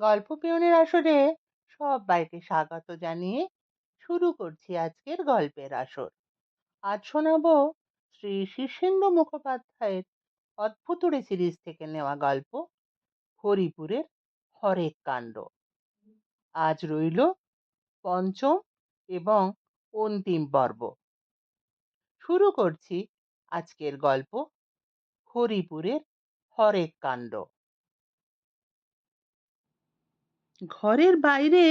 গল্প পিয়নের আসরে সবাইকে স্বাগত জানিয়ে শুরু করছি আজকের গল্পের আসর। আজ শোনাবো শ্রী শীর্ষেন্দু মুখোপাধ্যায়ের অদ্ভুতুড়ে সিরিজ থেকে নেওয়া গল্প হরিপুরের হরেক কাণ্ড। আজ রইল পঞ্চম এবং অন্তিম পর্ব। শুরু করছি আজকের গল্প হরিপুরের হরেক কাণ্ড। ঘরের বাইরে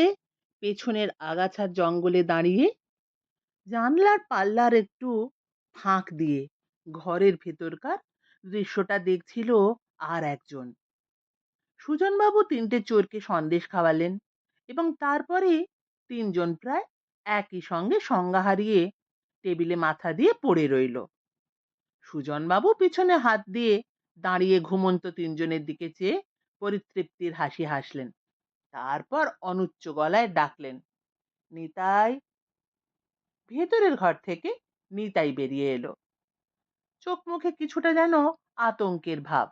পেছনের আগাছার জঙ্গলে দাঁড়িয়ে জানলার পাল্লার একটু ফাঁক দিয়ে ঘরের ভেতরকার দৃশ্যটা দেখছিল আর একজন। সুজনবাবু তিনটে চোরকে সন্দেশ খাওয়ালেন এবং তারপরে তিনজন প্রায় একই সঙ্গে সংজ্ঞা হারিয়ে টেবিলে মাথা দিয়ে পড়ে রইল। সুজনবাবু পিছনে হাত দিয়ে দাঁড়িয়ে ঘুমন্ত তিনজনের দিকে চেয়ে পরিতৃপ্তির হাসি হাসলেন। তারপর অনুচ্চ গলায় ডাকলেন, নিতাই। ভেতরের ঘর থেকে নিতাই বেরিয়ে এলো, চোখ মুখে কিছুটা যেন আতঙ্কের ভাব।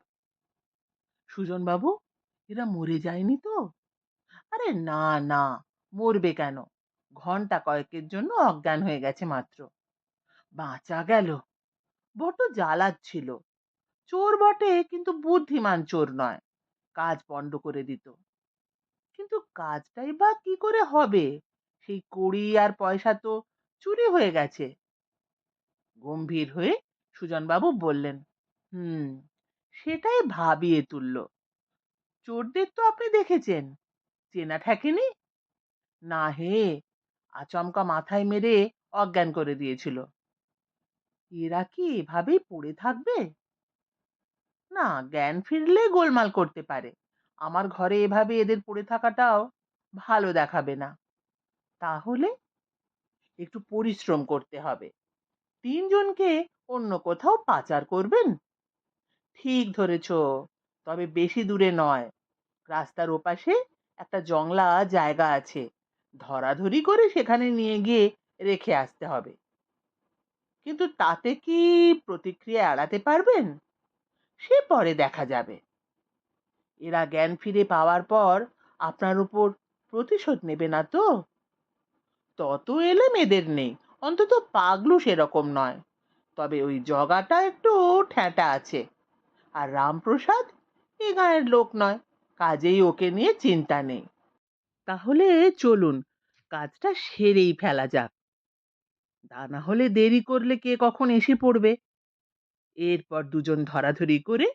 সুজনবাবু, এরা মরে যায়নি তো? আরে না না, মরবে কেন? ঘন্টা কয়েকের জন্য অজ্ঞান হয়ে গেছে মাত্র। বাঁচা গেল। বড্ড জ্বালাচ্ছিল। চোর বটে, কিন্তু বুদ্ধিমান চোর নয়, কাজ পণ্ড করে দিত। কিন্তু কাজটাই বা কি করে হবে? সেই কড়ি আর পয়সা তো চুরি হয়ে গেছে। গম্ভীর হয়ে সুজনবাবু বললেন, হুম, সেটাই ভাবিয়ে তুলল। চোরদের তো আপনি দেখেছেন, চেনা ঠেকেনি? না হে, আচমকা মাথায় মেরে অজ্ঞান করে দিয়েছিল। এরা কি এভাবেই পড়ে থাকবে? না, জ্ঞান ফিরলে গোলমাল করতে পারে। আমার ঘরে এভাবে এদের পড়ে থাকাটাও ভালো দেখাবে না। তাহলে একটু পরিশ্রম করতে হবে। তিনজনকে অন্য কোথাও পাচার করবেন? ঠিক ধরেছ, তবে বেশি দূরে নয়। রাস্তার ওপাশে একটা জংলা জায়গা আছে, ধরাধরি করে সেখানে নিয়ে গিয়ে রেখে আসতে হবে। কিন্তু তাতে কি প্রতিক্রিয়া এড়াতে পারবেন? সে পরে দেখা যাবে। এরা জ্ঞান ফিরে পাওয়ার পর আপনার উপর প্রতিশোধ নেবে না তো? তত এলেম এদের নেই, অন্তত পাগলু সেরকম নয়। তবে ওই জগাটা একটু ঠ্যাঁটা আছে। আর রামপ্রসাদ এ গাঁয়ের লোক নয়, কাজেই ওকে নিয়ে চিন্তা নেই। তাহলে চলুন, কাজটা সেরেই ফেলা যাক। তা না হলে দেরি করলে কে কখন এসে পড়বে। এরপর দুজন ধরাধরি করে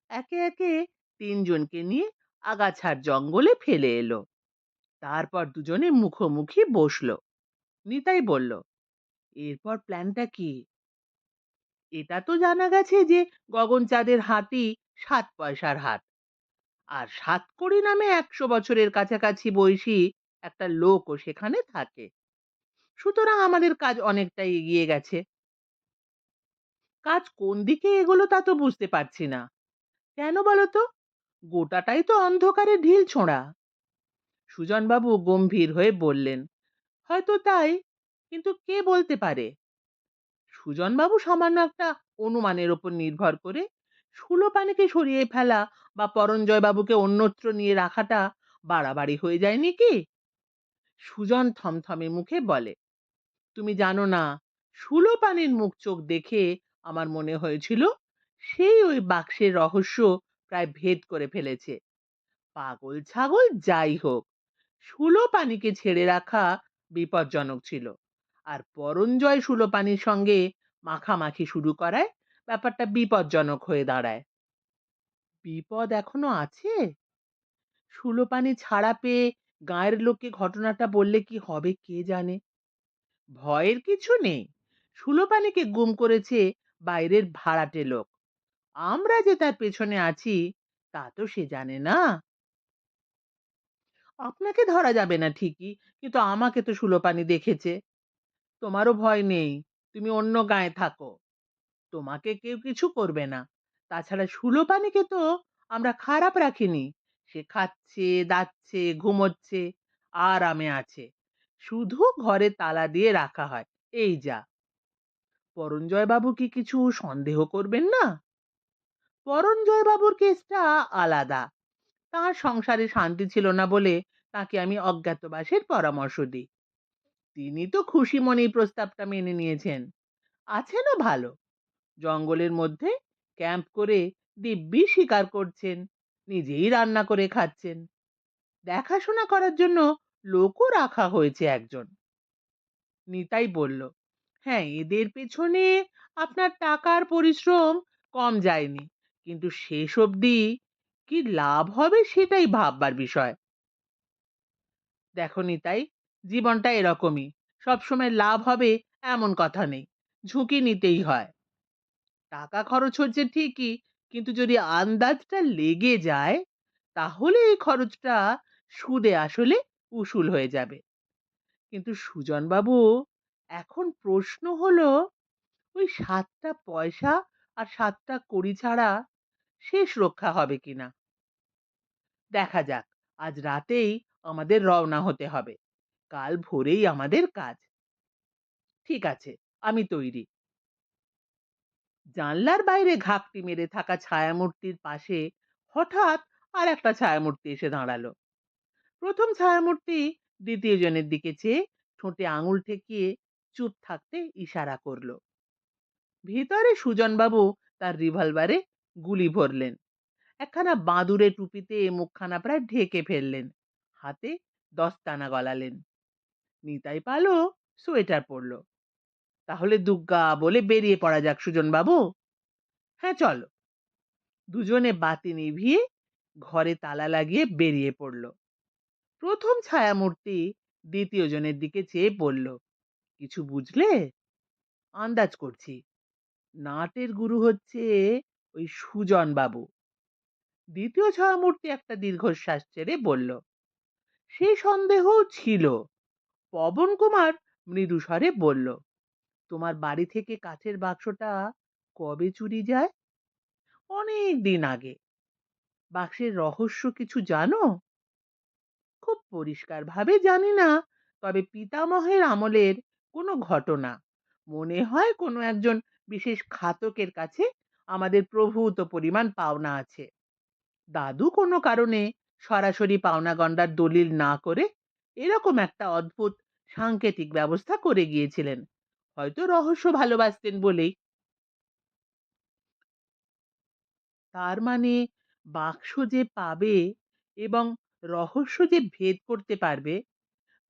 একে একে তিনজনকে নিয়ে আগাছার জঙ্গলে ফেলে এলো। তারপর দুজনে মুখোমুখি বসলো। নিতাই বলল, এরপর প্ল্যানটা কি? এটা তো জানা গেছে যে গগনচাঁদের হাতি 7 পয়সার হাট, আর সাতকড়ি নামে 100 বছরের কাছাকাছি বয়সী একটা লোকও সেখানে থাকে। সুতরাং আমাদের কাজ অনেকটাই এগিয়ে গেছে। কাজ কোন দিকে এগোলো তা তো বুঝতে পারছি না। কেন বলো তো? গোটাটাই তো অন্ধকারে ঢিল ছোঁড়া। সুজনবাবু গম্ভীর হয়ে বললেন, হয়তো তাই, কিন্তু কে বলতে পারে? সুজনবাবু সামান্য একটা অনুমানের ওপর নির্ভর করে সুলোপানিকে সরিয়ে ফেলা বা পরঞ্জয় বাবুকে অন্যত্র নিয়ে রাখাটা বাড়াবাড়ি হয়ে যায়নি কি? সুজন থমথমে মুখে বলে, তুমি জানো না, সুলোপানির মুখ চোখ দেখে আমার মনে হয়েছিল সেই ওই বাক্সের রহস্য প্রায় ভেদ করে ফেলেছে। পাগল ছাগল যাই হোক, সুলোপানিকে ছেড়ে রাখা বিপজ্জনক ছিল। আর পরঞ্জয় সুলোপানির সঙ্গে মাখামাখি শুরু করায় ব্যাপারটা বিপজ্জনক হয়ে দাঁড়ায়। বিপদ এখনো আছে? সুলোপানি ছাড়া পেয়ে গায়ের লোককে ঘটনাটা বললে কি হবে কে জানে। ভয়ের কিছু নেই। সুলোপানিকে গুম করেছে বাইরের ভাড়াটে লোক। আমরা যে তার পেছনে আছি তা তো সে জানে না। আপনাকে ধরা যাবে না ঠিকই, কিন্তু আমাকে তো সুলোপানি দেখেছে। তোমারও ভয় নেই, তুমি অন্য গাঁয়ে থাকো, তোমাকে কেউ কিছু করবে না। তাছাড়া সুলোপানিকে তো আমরা খারাপ রাখিনি। সে খাচ্ছে, দাচ্ছে, ঘুমোচ্ছে, আরামে আছে। শুধু ঘরে তালা দিয়ে রাখা হয়, এই যা। পরঞ্জয় বাবু কি কিছু সন্দেহ করবেন না? পরঞ্জয় বাবুর কেসটা আলাদা। তার সংসারে শান্তি ছিল না বলে তাকে আমি অজ্ঞাতবাসের পরামর্শ দিই। তিনি তো খুশি মনেই প্রস্তাবটা মেনে নিয়েছেন, আছেনও ভালো। জঙ্গলের মধ্যে ক্যাম্প করে দিব্যি শিকার করছেন, নিজেই রান্না করে খাচ্ছেন। দেখাশোনা করার জন্য লোকও রাখা হয়েছে একজন। নিতাই বলল, হ্যাঁ, এদের পেছনে আপনার টাকার পরিশ্রম কম যায়নি, কিন্তু শেষ অবধি কি লাভ হবে সেটাই ভাববার বিষয়। দেখো নিতাই, জীবনটা এরকমই, সবসময় লাভ হবে এমন কথা নেই, ঝুঁকি নিতেই হয়। টাকা খরচ হচ্ছে ঠিকই, কিন্তু যদি আন্দাজটা লেগে যায়, তাহলে এই খরচটা সুদে আসলে উসুল হয়ে যাবে। কিন্তু সুজন বাবু, এখন প্রশ্ন হলো, ওই ৭টা পয়সা আর ৭টা কড়ি ছাড়া শেষ রক্ষা হবে কিনা। দেখা যাক, আজ রাতেই আমাদের রওনা হতে হবে, কাল ভোরেই আমাদের কাজ। ঠিক আছে, আমি তৈরি। জানলার বাইরে ঘাপটি মেরে থাকা ছায়ামূর্তির পাশে হঠাৎ আর একটা ছায়ামূর্তি এসে দাঁড়ালো। প্রথম ছায়ামূর্তি দ্বিতীয় জনের দিকে চেয়ে ঠোঁটে আঙুল ঠেকিয়ে চুপ থাকতে ইশারা করলো। ভিতরে সুজনবাবু তার রিভলভারে গুলি ভরলেন, একখানা বাঁদুরে টুপিতে মুখখানা প্রায় ঢেকে ফেললেন, হাতে দস্তানা গলালেন। নিতাই পালো সোয়েটার পরলো। তাহলে দুগ্গা বলে বেরিয়ে পড়া যাক সুজনবাবু। হ্যাঁ, চলো। দুজনে বাতি নিভিয়ে ঘরে তালা লাগিয়ে বেরিয়ে পড়ল। প্রথম ছায়ামূর্তি দ্বিতীয় জনের দিকে চেয়ে বলল, কিছু বুঝলে? আন্দাজ করছি, নাটের গুরু হচ্ছে ওই সুজন বাবু। দ্বিতীয় ছায়ামূর্তি একটা দীর্ঘশ্বাস ছেড়ে বলল, সেই সন্দেহ ছিল। পবন কুমার মৃদু স্বরে বলল, তোমার বাড়ি থেকে কাঠের বাক্সটা কবে চুরি যায়? অনেক দিন আগে। বাক্সের রহস্য কিছু জানো? খুব পরিষ্কারভাবে জানি না, তবে পিতামহের আমলের কোনো ঘটনা, মনে হয় কোনো একজন বিশেষ ঘাতকের কাছে আমাদের প্রভূত পরিমাণ পাওনা আছে। দাদু কোনো কারণে সরাসরি পাওনা গন্ডার দলিল না করে এরকম একটা অদ্ভুত সাংকেতিক ব্যবস্থা করে গিয়েছিলেন, হয়তো রহস্য ভালোবাসতেন বলেই। তার মানে বাক্স যে পাবে এবং রহস্য যে ভেদ করতে পারবে,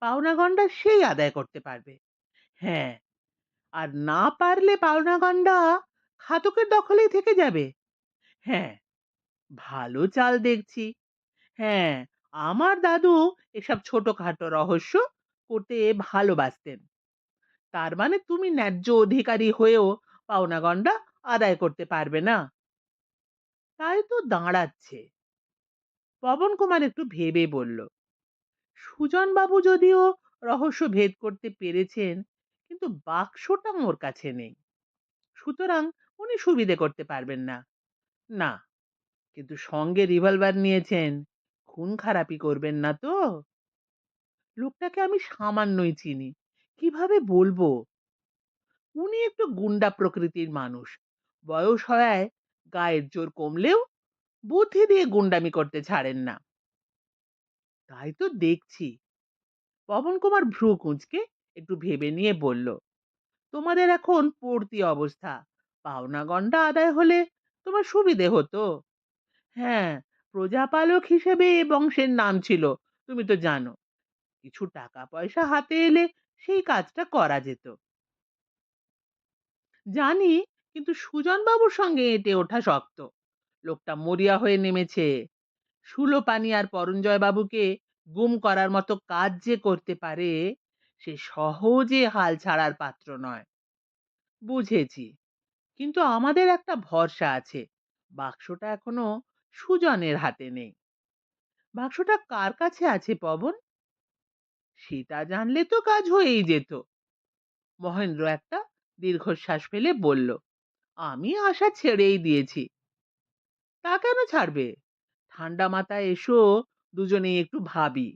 পাওনা গন্ডা সেই আদায় করতে পারবে। হ্যাঁ, আর না পারলে পাওনা গন্ডা ঘাতকের দখলেই থেকে যাবে। হ্যাঁ, ভালো চাল দেখছি। হ্যাঁ, আমার দাদু এসব ছোটখাটো রহস্য করতে ভালোবাসতেন। তার মানে তুমি ন্যায্য অধিকারী হয়েও পাওনা গন্ডা আদায় করতে পারবে না? তাই তো দাঁড়াচ্ছে। পবন কুমার একটু ভেবে বলল, সুজন বাবু যদিও রহস্য ভেদ করতে পেরেছেন, কিন্তু বাক্সটা ওর কাছে নেই, সুতরাং উনি সুবিধে করতে পারবেন না। না, কিন্তু সঙ্গে রিভলভার নিয়েছেন, খুন খারাপি করবেন না তো? লোকটাকে আমি সামান্যই চিনি, কিভাবে বলবো? উনি একটু গুন্ডা প্রকৃতির মানুষ। বয়স হয়, গায়ের জোর কমলেও বুদ্ধি দিয়ে গুন্ডামি করতে ছাড়েন না। তাই তো দেখছি। পবন কুমার ভ্রু কুঁচকে একটু ভেবে নিয়ে বলল, তোমাদের এখন পড়তি অবস্থা, পাওনা গন্ডা আদায় হলে তোমার সুবিধে হতো। হ্যাঁ, প্রজাপালক হিসেবে এ বংশের নাম ছিল, তুমি তো জানো। কিছু টাকা পয়সা হাতে এলে সেই কাজটা করা যেত। জানি, কিন্তু সুজন বাবুর সঙ্গে এঁটে ওঠা শক্ত। লোকটা মরিয়া হয়ে নেমেছে। সুলোপানি আর পরঞ্জয় বাবুকে গুম করার মতো কাজ যে করতে পারে, সে সহজে হাল ছাড়ার পাত্র নয়। বুঝেছি, কিন্তু আমাদের একটা ভরসা আছে, বাক্সটা এখনো সুজনের হাতে নেই। বাক্সটা কার কাছে আছে পবন? সেটা জানলে তো কাজ হয়েই যেত। মহেন্দ্র একটা দীর্ঘশ্বাস ফেলে বলল, আমি আশা ছেড়েই দিয়েছি। তা কেন ছাড়বে? ঠান্ডা মাথায় এসো, দুজনেই একটু ভাবি।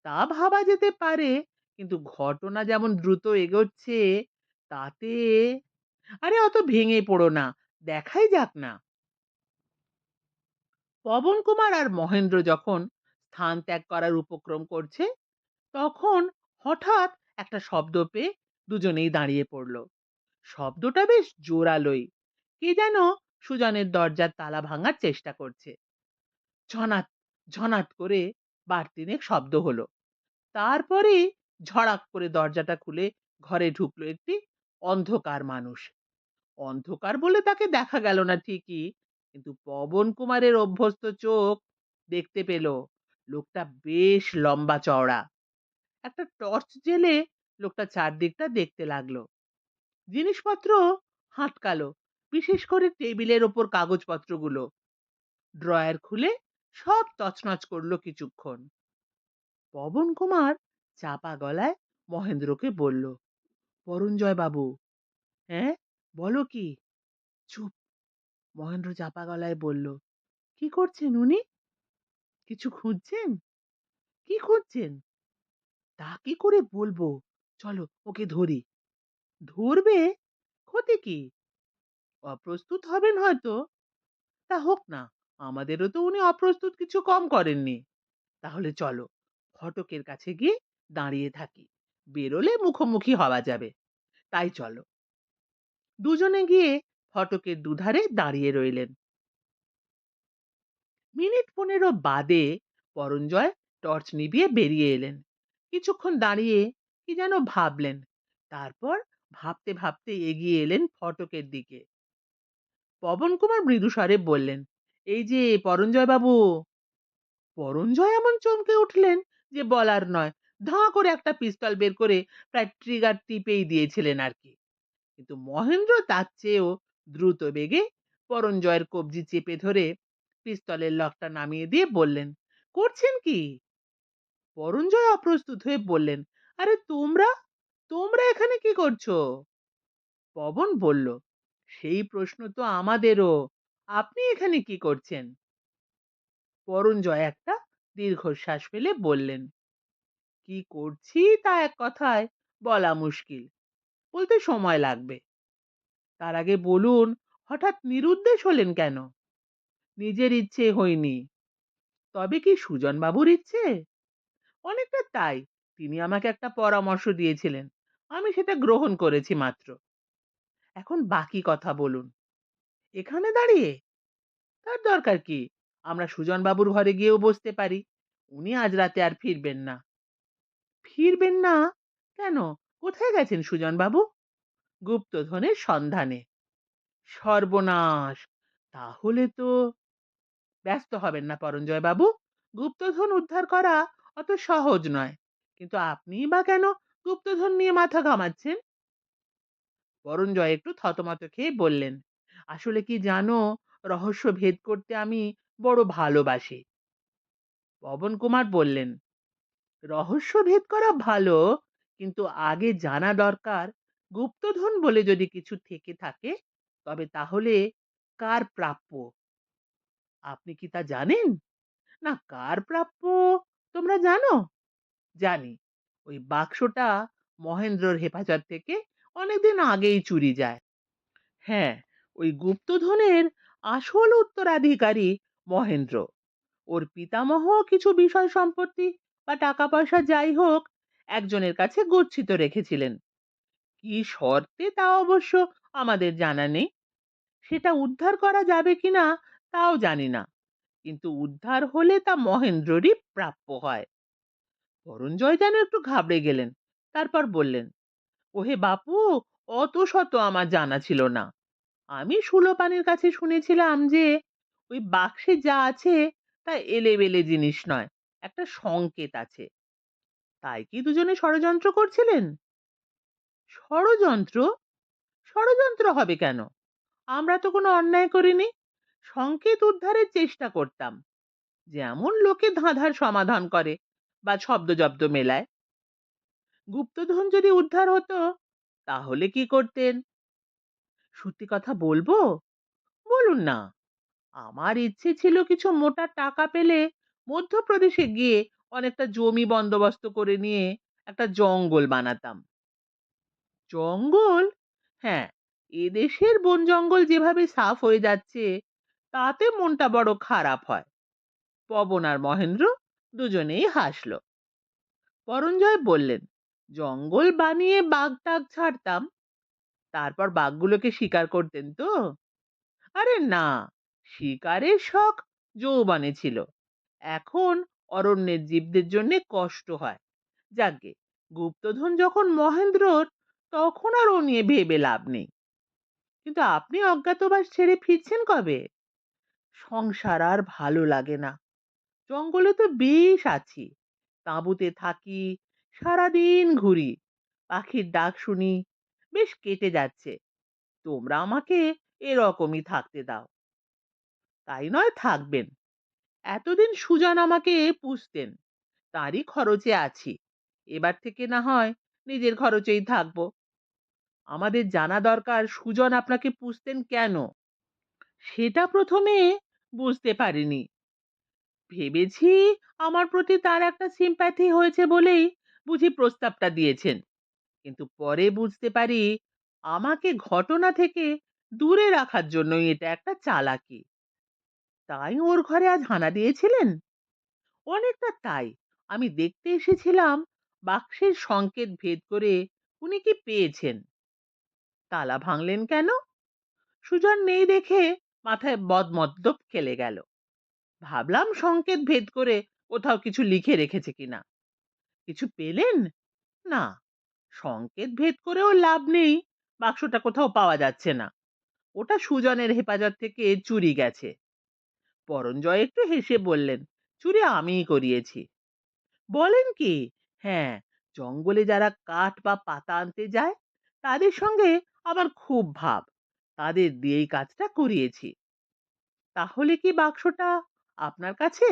তা ভাবা যেতে পারে, কিন্তু ঘটনা যেমন দ্রুত এগোচ্ছে, তাতে আরে অত ভেঙে পড়ো না, দেখাই যাক না। পবন কুমার আর মহেন্দ্র যখন স্থান ত্যাগ করার উপক্রম করছে, তখন হঠাৎ একটা শব্দ পেয়ে দুজনেই দাঁড়িয়ে পড়ল। শব্দটা বেশ জোরালোই, কে যেন সুজনের দরজার তালা ভাঙার চেষ্টা করছে। ঝনাত ঝনাত করে বার তিনেক শব্দ হলো। তারপরে ঝড়াক করে দরজাটা খুলে ঘরে ঢুকলো একটি অন্ধকার মানুষ। অন্ধকার বলে তাকে দেখা গেল না ঠিকই, কিন্তু পবন কুমারের অভ্যস্ত চোখ দেখতে পেল লোকটা বেশ লম্বা চওড়া। একটা টর্চ জেলে লোকটা চারদিকটা দেখতে লাগলো। জিনিসপত্র হাঁটকালো, বিশেষ করে টেবিলের ওপর কাগজপত্রগুলো। ড্রয়ার খুলে সব তছনছ করলো কিছুক্ষণ। পবন কুমার চাপা গলায় মহেন্দ্রকে বলল, বরুণজয় বাবু। হ্যাঁ, বলো কি? চুপ। মহেন্দ্র চাপা গলায় বলল, কি করছেন উনি? কিছু খুঁজছেন? কি খুঁজছেন? তা কি করে বলবো? চলো ওকে ধরি। ধরবে? ক্ষতি কি? অপ্রস্তুত হবেন হয়তো। তা হোক না, আমাদেরও তো উনি অপ্রস্তুত কিছু কম করেননি। তাহলে চলো, ফটকের কাছে গিয়ে দাঁড়িয়ে থাকি, বেরোলে মুখোমুখি হওয়া যাবে। তাই চলো। দুজনে গিয়ে ফটকের দুধারে দাঁড়িয়ে রইলেন। মিনিট 15 বাদে পরঞ্জয় টর্চ নিভিয়ে বেরিয়ে এলেন। কিছুক্ষণ দাঁড়িয়ে কি যেন ভাবলেন, তারপর ভাবতে ভাবতে এগিয়ে এলেন ফটকের দিকে। পবন কুমার মৃদু স্বরে বললেন, এই যে পরঞ্জয় বাবু। পরঞ্জয় এমন চমকে উঠলেন যে বলার নয়। ধাঁ করে একটা পিস্তল বের করে প্রায় ট্রিগার টিপেই দিয়েছিলেন আর কি। কিন্তু মহেন্দ্র তার চেয়েও দ্রুত বেগে পরঞ্জয়ের কবজি চেপে ধরে পিস্তলের লকটা নামিয়ে দিয়ে বললেন, করছেন কি? পরঞ্জয় অপ্রস্তুত হয়ে বললেন, আরে তোমরা তোমরা এখানে কি করছো? পবন বলল, সেই প্রশ্ন তো আমাদেরও। আপনি এখানে কি করছেন? পরঞ্জয় একটা দীর্ঘশ্বাস ফেলে বললেন, কি করছি তা এক কথায় বলা মুশকিল, বলতে সময় লাগবে। তার আগে বলুন, হঠাৎ নিরুদ্দেশ হলেন কেন? নিজের ইচ্ছে হয়নি, তবে কি সুজন বাবুর ইচ্ছে? অনেকটা তাই। তিনি আমাকে একটা পরামর্শ দিয়েছিলেন, আমি সেটা গ্রহণ করেছি মাত্র। এখন বাকি কথা বলুন। এখানে দাঁড়িয়ে? তার দরকার কি? আমরা সুজন বাবুর ঘরে গিয়েও বসতে পারি। উনি আজ রাতে আর ফিরবেন না। ফিরবেন না? কেন? কোথায় গেছেন সুজন বাবু? গুপ্তধনের সন্ধানে। সর্বনাশ! তাহলে তো ব্যস্ত হবেন না পরঞ্জয় বাবু। গুপ্তধন উদ্ধার করা অত সহজ নয়। কিন্তু আপনিই বা কেন গুপ্তধন নিয়ে মাথা ঘামাচ্ছেন? বরঞ্জয় একটু থতমত খেয়ে বললেন, আসলে কি জানো, রহস্য ভেদ করতে আমি বড় ভালোবাসি। পবন কুমার বললেন, রহস্য ভেদ করা ভালো, কিন্তু আগে জানা দরকার গুপ্তধন বলে যদি কিছু থেকে থাকে, তবে তাহলে কার প্রাপ্য? আপনি কি তা জানেন? না, কার প্রাপ্য তোমরা জানো? জানি। ওই বাক্সটা মহেন্দ্রর হেফাজত থেকে অনেকদিন আগেই চুরি যায়। হ্যাঁ, ওই গুপ্তধনের আসল উত্তরাধিকারী মহেন্দ্র। ওর পিতামহ কিছু বিষয় সম্পত্তি বা টাকা পয়সা যাই হোক একজনের কাছে গচ্ছিত রেখেছিলেন। কি শর্তে তা অবশ্য আমাদের জানা নেই। সেটা উদ্ধার করা যাবে কিনা তাও জানি না। কিন্তু উদ্ধার হলে তা মহেন্দ্ররই প্রাপ্য হয়। অরুণজয় যেন একটু ঘাবড়ে গেলেন। তারপর বললেন, ওহে বাপু, অত শত আমার জানা ছিল না। আমি সুলোপানের কাছে শুনেছিলাম যে ওই বাক্সে যা আছে তা এলেবেলে জিনিস নয়, একটা সংকেত আছে। তাই কি দুজনে ষড়যন্ত্র করছিলেন? ষড়যন্ত্র? ষড়যন্ত্র হবে কেন? আমরা তো কোনো অন্যায় করিনি। সংকেত উদ্ধারের চেষ্টা করতাম, যেমন লোকে ধাঁধার সমাধান করে বা শব্দজব্দ মেলায়। গুপ্তধন যদি উদ্ধার হতো, তাহলে কি করতেন? সত্যি কথা বলবো? বলুন না। আমার ইচ্ছে ছিল কিছু মোটা টাকা পেলে মধ্যপ্রদেশে গিয়ে অনেকটা জমি বন্দোবস্ত করে নিয়ে একটা জঙ্গল বানাতাম। জঙ্গল? হ্যাঁ, এদেশের বন জঙ্গল যেভাবে সাফ হয়ে যাচ্ছে, তাতে মনটা বড় খারাপ হয়। পবন আর মহেন্দ্র দুজনেই হাসলো। পরঞ্জয় বললেন, জঙ্গল বানিয়ে বাঘ টাঘ ছাড়তাম, তারপর বাঘগুলোকে শিকার করতেন তো? আরে না, শিকারের শখ যৌবনে ছিল, এখন অরণ্যের জীবদের জন্য কষ্ট হয়। যাকগে, গুপ্তধন যখন মহেন্দ্রর, তখন আর ও নিয়ে ভেবে লাভ নেই। কিন্তু আপনি অজ্ঞাতবাস ছেড়ে ফিরছেন কবে? সংসার আর ভালো লাগে না। জঙ্গলে তো বেশ আছি, তাঁবুতে থাকি, সারাদিন ঘুরি, পাখির ডাক শুনি, বেশ কেটে যাচ্ছে। তোমরা আমাকে এরকমই থাকতে দাও। তাই নয় থাকবেন, এতদিন সুজন আমাকে পুষতেন, তারই খরচে আছি। এবার থেকে না হয় নিজের খরচেই থাকবো। আমাদের জানা দরকার সুজন আপনাকে পুষতেন কেন। সেটা প্রথমে বুঝতে পারিনি, ভেবেছি আমার প্রতি তার একটা সিম্প্যাথি হয়েছে বলেই বুঝি প্রস্তাবটা দিয়েছেন। কিন্তু পরে বুঝতে পারি আমাকে ঘটনা থেকে দূরে রাখার জন্যই এটা একটা চালাকি। তাই ওর ঘরে আজ হানা দিয়েছিলেন? অনেকটা তাই। আমি দেখতে এসেছিলাম বাক্সের সংকেত ভেদ করে উনি কি পেয়েছেন। তালা ভাঙলেন কেন? সুজন নেই দেখে মাথায় বদমতলব খেলে গেল। ভাবলাম সংকেত ভেদ করে কোথাও কিছু লিখে রেখেছে কিনা। কিছু পেলেন? না, সংকেত ভেদ করেও লাভ নেই, বাক্সটা কোথাও পাওয়া যাচ্ছে না। ওটা সুজনের হেফাজত থেকে চুরি গেছে। পরঞ্জয় একটু হেসে বললেন, চুরি আমিই করিয়েছি। বলেন কি? হ্যাঁ, জঙ্গলে যারা কাঠ বা পাতা আনতে যায় তাদের সঙ্গে আমার খুব ভাব, তাদের দিয়েই কাজটা করিয়েছি। তাহলে কি বাক্সটা আপনার কাছে?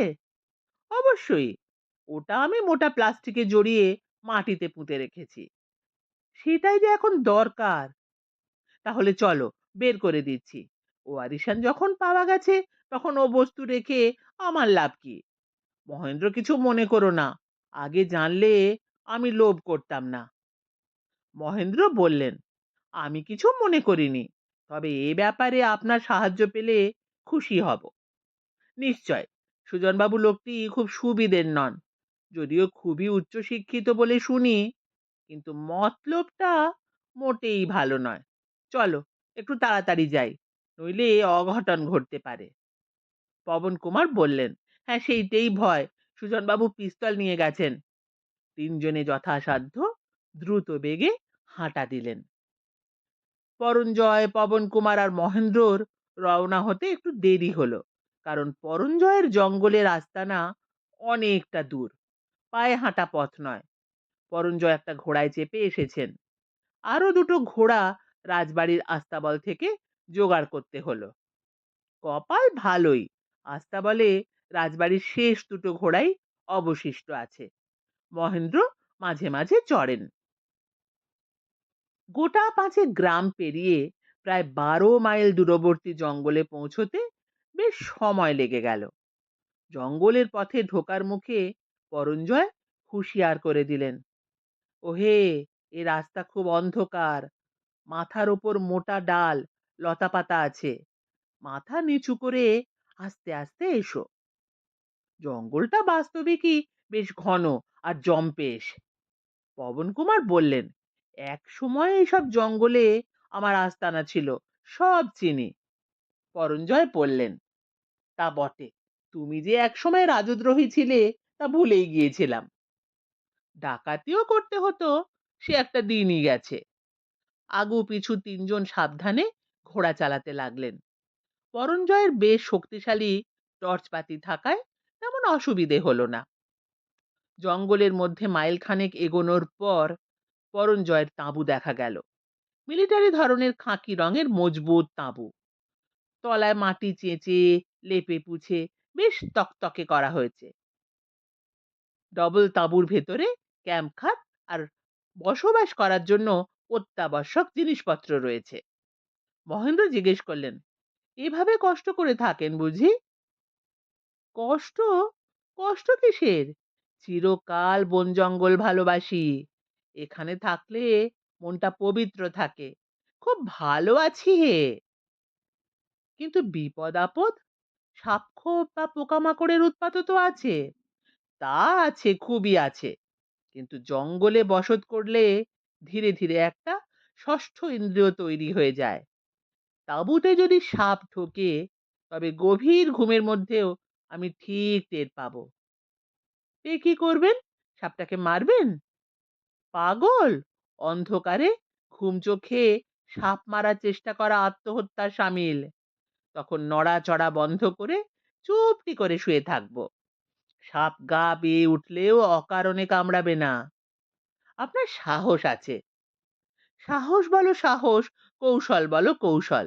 অবশ্যই, ওটা আমি মোটা প্লাস্টিকে জড়িয়ে মাটিতে পুঁতে রেখেছি। সেটাই যে এখন দরকার। তাহলে চলো, বের করে দিচ্ছি। ও আরিশান যখন পাওয়া গেছে, তখন ও বস্তু রেখে আমার লাভ কি? মহেন্দ্র কিছু মনে করো না, আগে জানলে আমি লোভ করতাম না। মহেন্দ্র বললেন, আমি কিছু মনে করিনি, তবে এ ব্যাপারে আপনার সাহায্য পেলে খুশি হব। নিশ্চয়, সুজনবাবু লোকটি খুব সুবিদের নন, যদিও খুবই উচ্চশিক্ষিত বলে শুনি, কিন্তু মতলবটা মোটেই ভালো নয়। চলো, একটু তাড়াতাড়ি যাই, নইলে অঘটন ঘটতে পারে। পবন কুমার বললেন, হ্যাঁ সেইটেই ভয়, সুজনবাবু পিস্তল নিয়ে গেছেন। তিনজনে যথাসাধ্য দ্রুত বেগে হাঁটা দিলেন। পরঞ্জয়, পবন কুমার আর মহেন্দ্রর রওনা হতে একটু দেরি হলো, কারণ পরঞ্জয়ের জঙ্গলের আস্তানা অনেকটা দূর, পায়ে হাঁটা পথ নয়। পরঞ্জয় একটা ঘোড়ায় চেপে এসেছেন, আরো দুটো ঘোড়া রাজবাড়ির আস্তাবল থেকে জোগাড় করতে হলো। কপাল ভালোই, আস্তাবলে রাজবাড়ির শেষ দুটো ঘোড়াই অবশিষ্ট আছে। মহেন্দ্র মাঝে মাঝে চড়েন। গোটা পাঁচে গ্রাম পেরিয়ে প্রায় 12 মাইল দূরবর্তী জঙ্গলে পৌঁছতে বেশ সময় লেগে গেল। জঙ্গলের পথে ঢোকার মুখে পরঞ্জয় হুঁশিয়ার করে দিলেন, ওহে, এ রাস্তা খুব অন্ধকার, মাথার ওপর মোটা ডাল, লতাপাতা আছে, মাথা নিচু করে আস্তে আস্তে এসো। জঙ্গলটা বাস্তবিকই বেশ ঘন আর জম্পেশ। পবন কুমার বললেন, এক সময় এইসব জঙ্গলে আমার আস্তানা ছিল, সব চিনি। পরঞ্জয় বললেন, তা বটে, তুমি যে এক সময় রাজদ্রোহী ছিলে তা ভুলেই গিয়েছিলাম। ডাকাতিও করতে হতো, সে একটা দিনই গেছে। আগু পিছু তিনজন সাবধানে ঘোড়া চালাতে লাগলেন। পরঞ্জয়ের বেশ শক্তিশালী টর্চপাতি থাকায় তেমন অসুবিধে হলো না। জঙ্গলের মধ্যে মাইল খানেক এগোনোর পর পরঞ্জয়ের তাঁবু দেখা গেল। মিলিটারি ধরনের খাকি রঙের মজবুত তাঁবু, তলায় মাটি চেঁচে লেপে পুছে বেশ তকতকে করা হয়েছে। ডবল তাঁবুর ভেতরে ক্যাম্প খাট আর বসবাস করার জন্য অত্যাবশ্যক জিনিসপত্র রয়েছে। মহেন্দ্র জিজ্ঞেস করলেন, এভাবে কষ্ট করে থাকেন বুঝি? কষ্ট? কষ্ট কিসের? চিরকাল বন জঙ্গল ভালোবাসি, এখানে থাকলে মনটা পবিত্র থাকে, খুব ভালো আছি হে। কিন্তু বিপদ আপদ? সাপখোপ বা পোকামাকড়ের উৎপাতও তো আছে। তা আছে, খুবই আছে। কিন্তু জঙ্গলে বসত করলে ধীরে ধীরে একটা ষষ্ঠ ইন্দ্রিয় তৈরি হয়ে যায়। তাঁবুতে যদি সাপ ঢোকে, তবে গভীর ঘুমের মধ্যেও আমি ঠিক টের পাবো। এ কি করবেন? সাপটাকে মারবেন? পাগল! অন্ধকারে ঘুম চোখে সাপ মারার চেষ্টা করা আত্মহত্যার শামিল। তখন নড়াচড়া বন্ধ করে চুপটি করে শুয়ে থাকবো। সাপ গা বেয়ে উঠলেও অকারণে কামড়াবে না। আপনার সাহস আছে। সাহস বলো সাহস, কৌশল বলো কৌশল।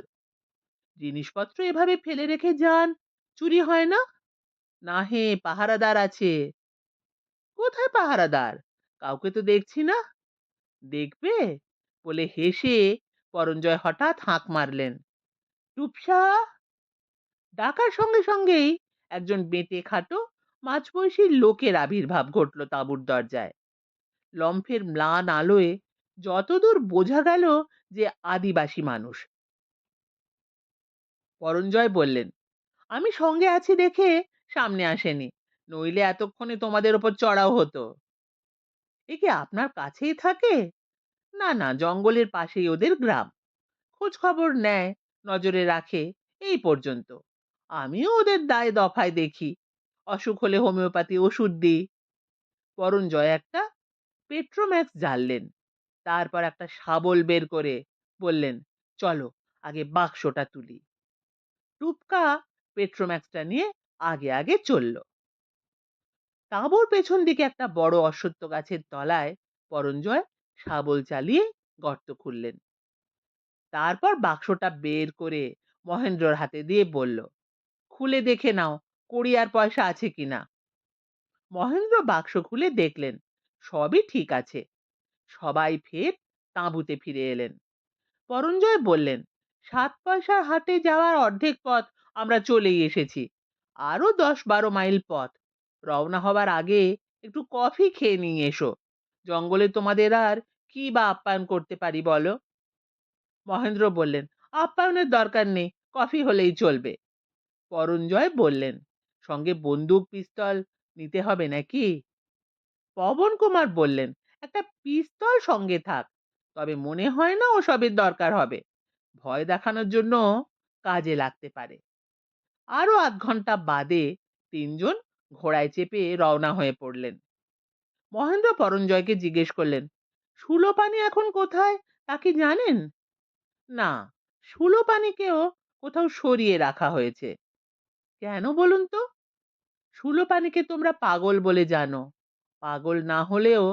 জিনিসপত্র এভাবে ফেলে রেখে যান, চুরি হয় না? না হে, পাহারাদার আছে। কোথায় পাহারাদার? কাউকে তো দেখছি না। দেখবে বলে হেসে পরঞ্জয় হঠাৎ হাঁক মারলেন, টুপসা! ডাকার সঙ্গে সঙ্গেই একজন বেঁটে খাটো মাঝবয়সী লোকের আবির্ভাব ঘটল তাঁবুর দরজায়। লম্ফের ম্লান আলোয় যতদূর বোঝা গেল যে আদিবাসী মানুষ। পরঞ্জয় বললেন, আমি সঙ্গে আছি দেখে সামনে আসেনি, নইলে এতক্ষণে তোমাদের ওপর চড়াও হতো। এ কি আপনার কাছেই থাকে? না না, জঙ্গলের পাশেই ওদের গ্রাম। খোঁজ খবর নেয়, নজরে রাখে, এই পর্যন্ত। আমিও ওদের দায় দফায় দেখি। অসুখ হলে হোমিওপ্যাথি ওষুধ দিই। পরঞ্জয় একটা পেট্রোম্যাক্স জ্বাললেন, তারপর একটা শাবল বের করে বললেন, চলো আগে বাক্সটা তুলি। টুপকা পেট্রোম্যাক্সটা নিয়ে আগে আগে চলল। তাঁবুর পেছন দিকে একটা বড় অশ্বত্থ গাছের তলায় পরঞ্জয় শাবল চালিয়ে গর্ত খুললেন। তারপর বাক্সটা বের করে মহেন্দ্রর হাতে দিয়ে বলল, খুলে দেখে নাও কড়ি আর পয়সা আছে কিনা। মহেন্দ্র বাক্স খুলে দেখলেন সবই ঠিক আছে। সবাই ফের তাঁবুতে ফিরে এলেন। পরঞ্জয় বললেন, 7 পয়সার হাটে যাওয়ার অর্ধেক পথ আমরা চলেই এসেছি। আরো 10-12 মাইল পথ। রওনা হবার আগে একটু কফি খেয়ে নিয়ে এসো। জঙ্গলে তোমাদের আর কি বা আপ্যায়ন করতে পারি বলো? মহেন্দ্র বললেন, আপ্যায়নের দরকার নেই, কফি হলেই চলবে। পরঞ্জয় বললেন, সঙ্গে বন্দুক পিস্তল নিতে হবে নাকি? পবন কুমার বললেন, একটা পিস্তল সঙ্গে থাক, তবে মনে হয় না ওসবের দরকার হবে। ভয় দেখানোর জন্য কাজে লাগতে পারে। আরো আধ ঘন্টা বাদে তিনজন ঘোড়ায় চেপে রওনা হয়ে পড়লেন। মহেন্দ্র পরঞ্জয়কে জিজ্ঞেস করলেন, সুলোপানি এখন কোথায়, তা কি জানেন? না, সুলোপানিকেও কোথাও সরিয়ে রাখা হয়েছে। কেন বলুন তো? সুলোপানিকে তোমরা পাগল বলে জানো। পাগল না হলেও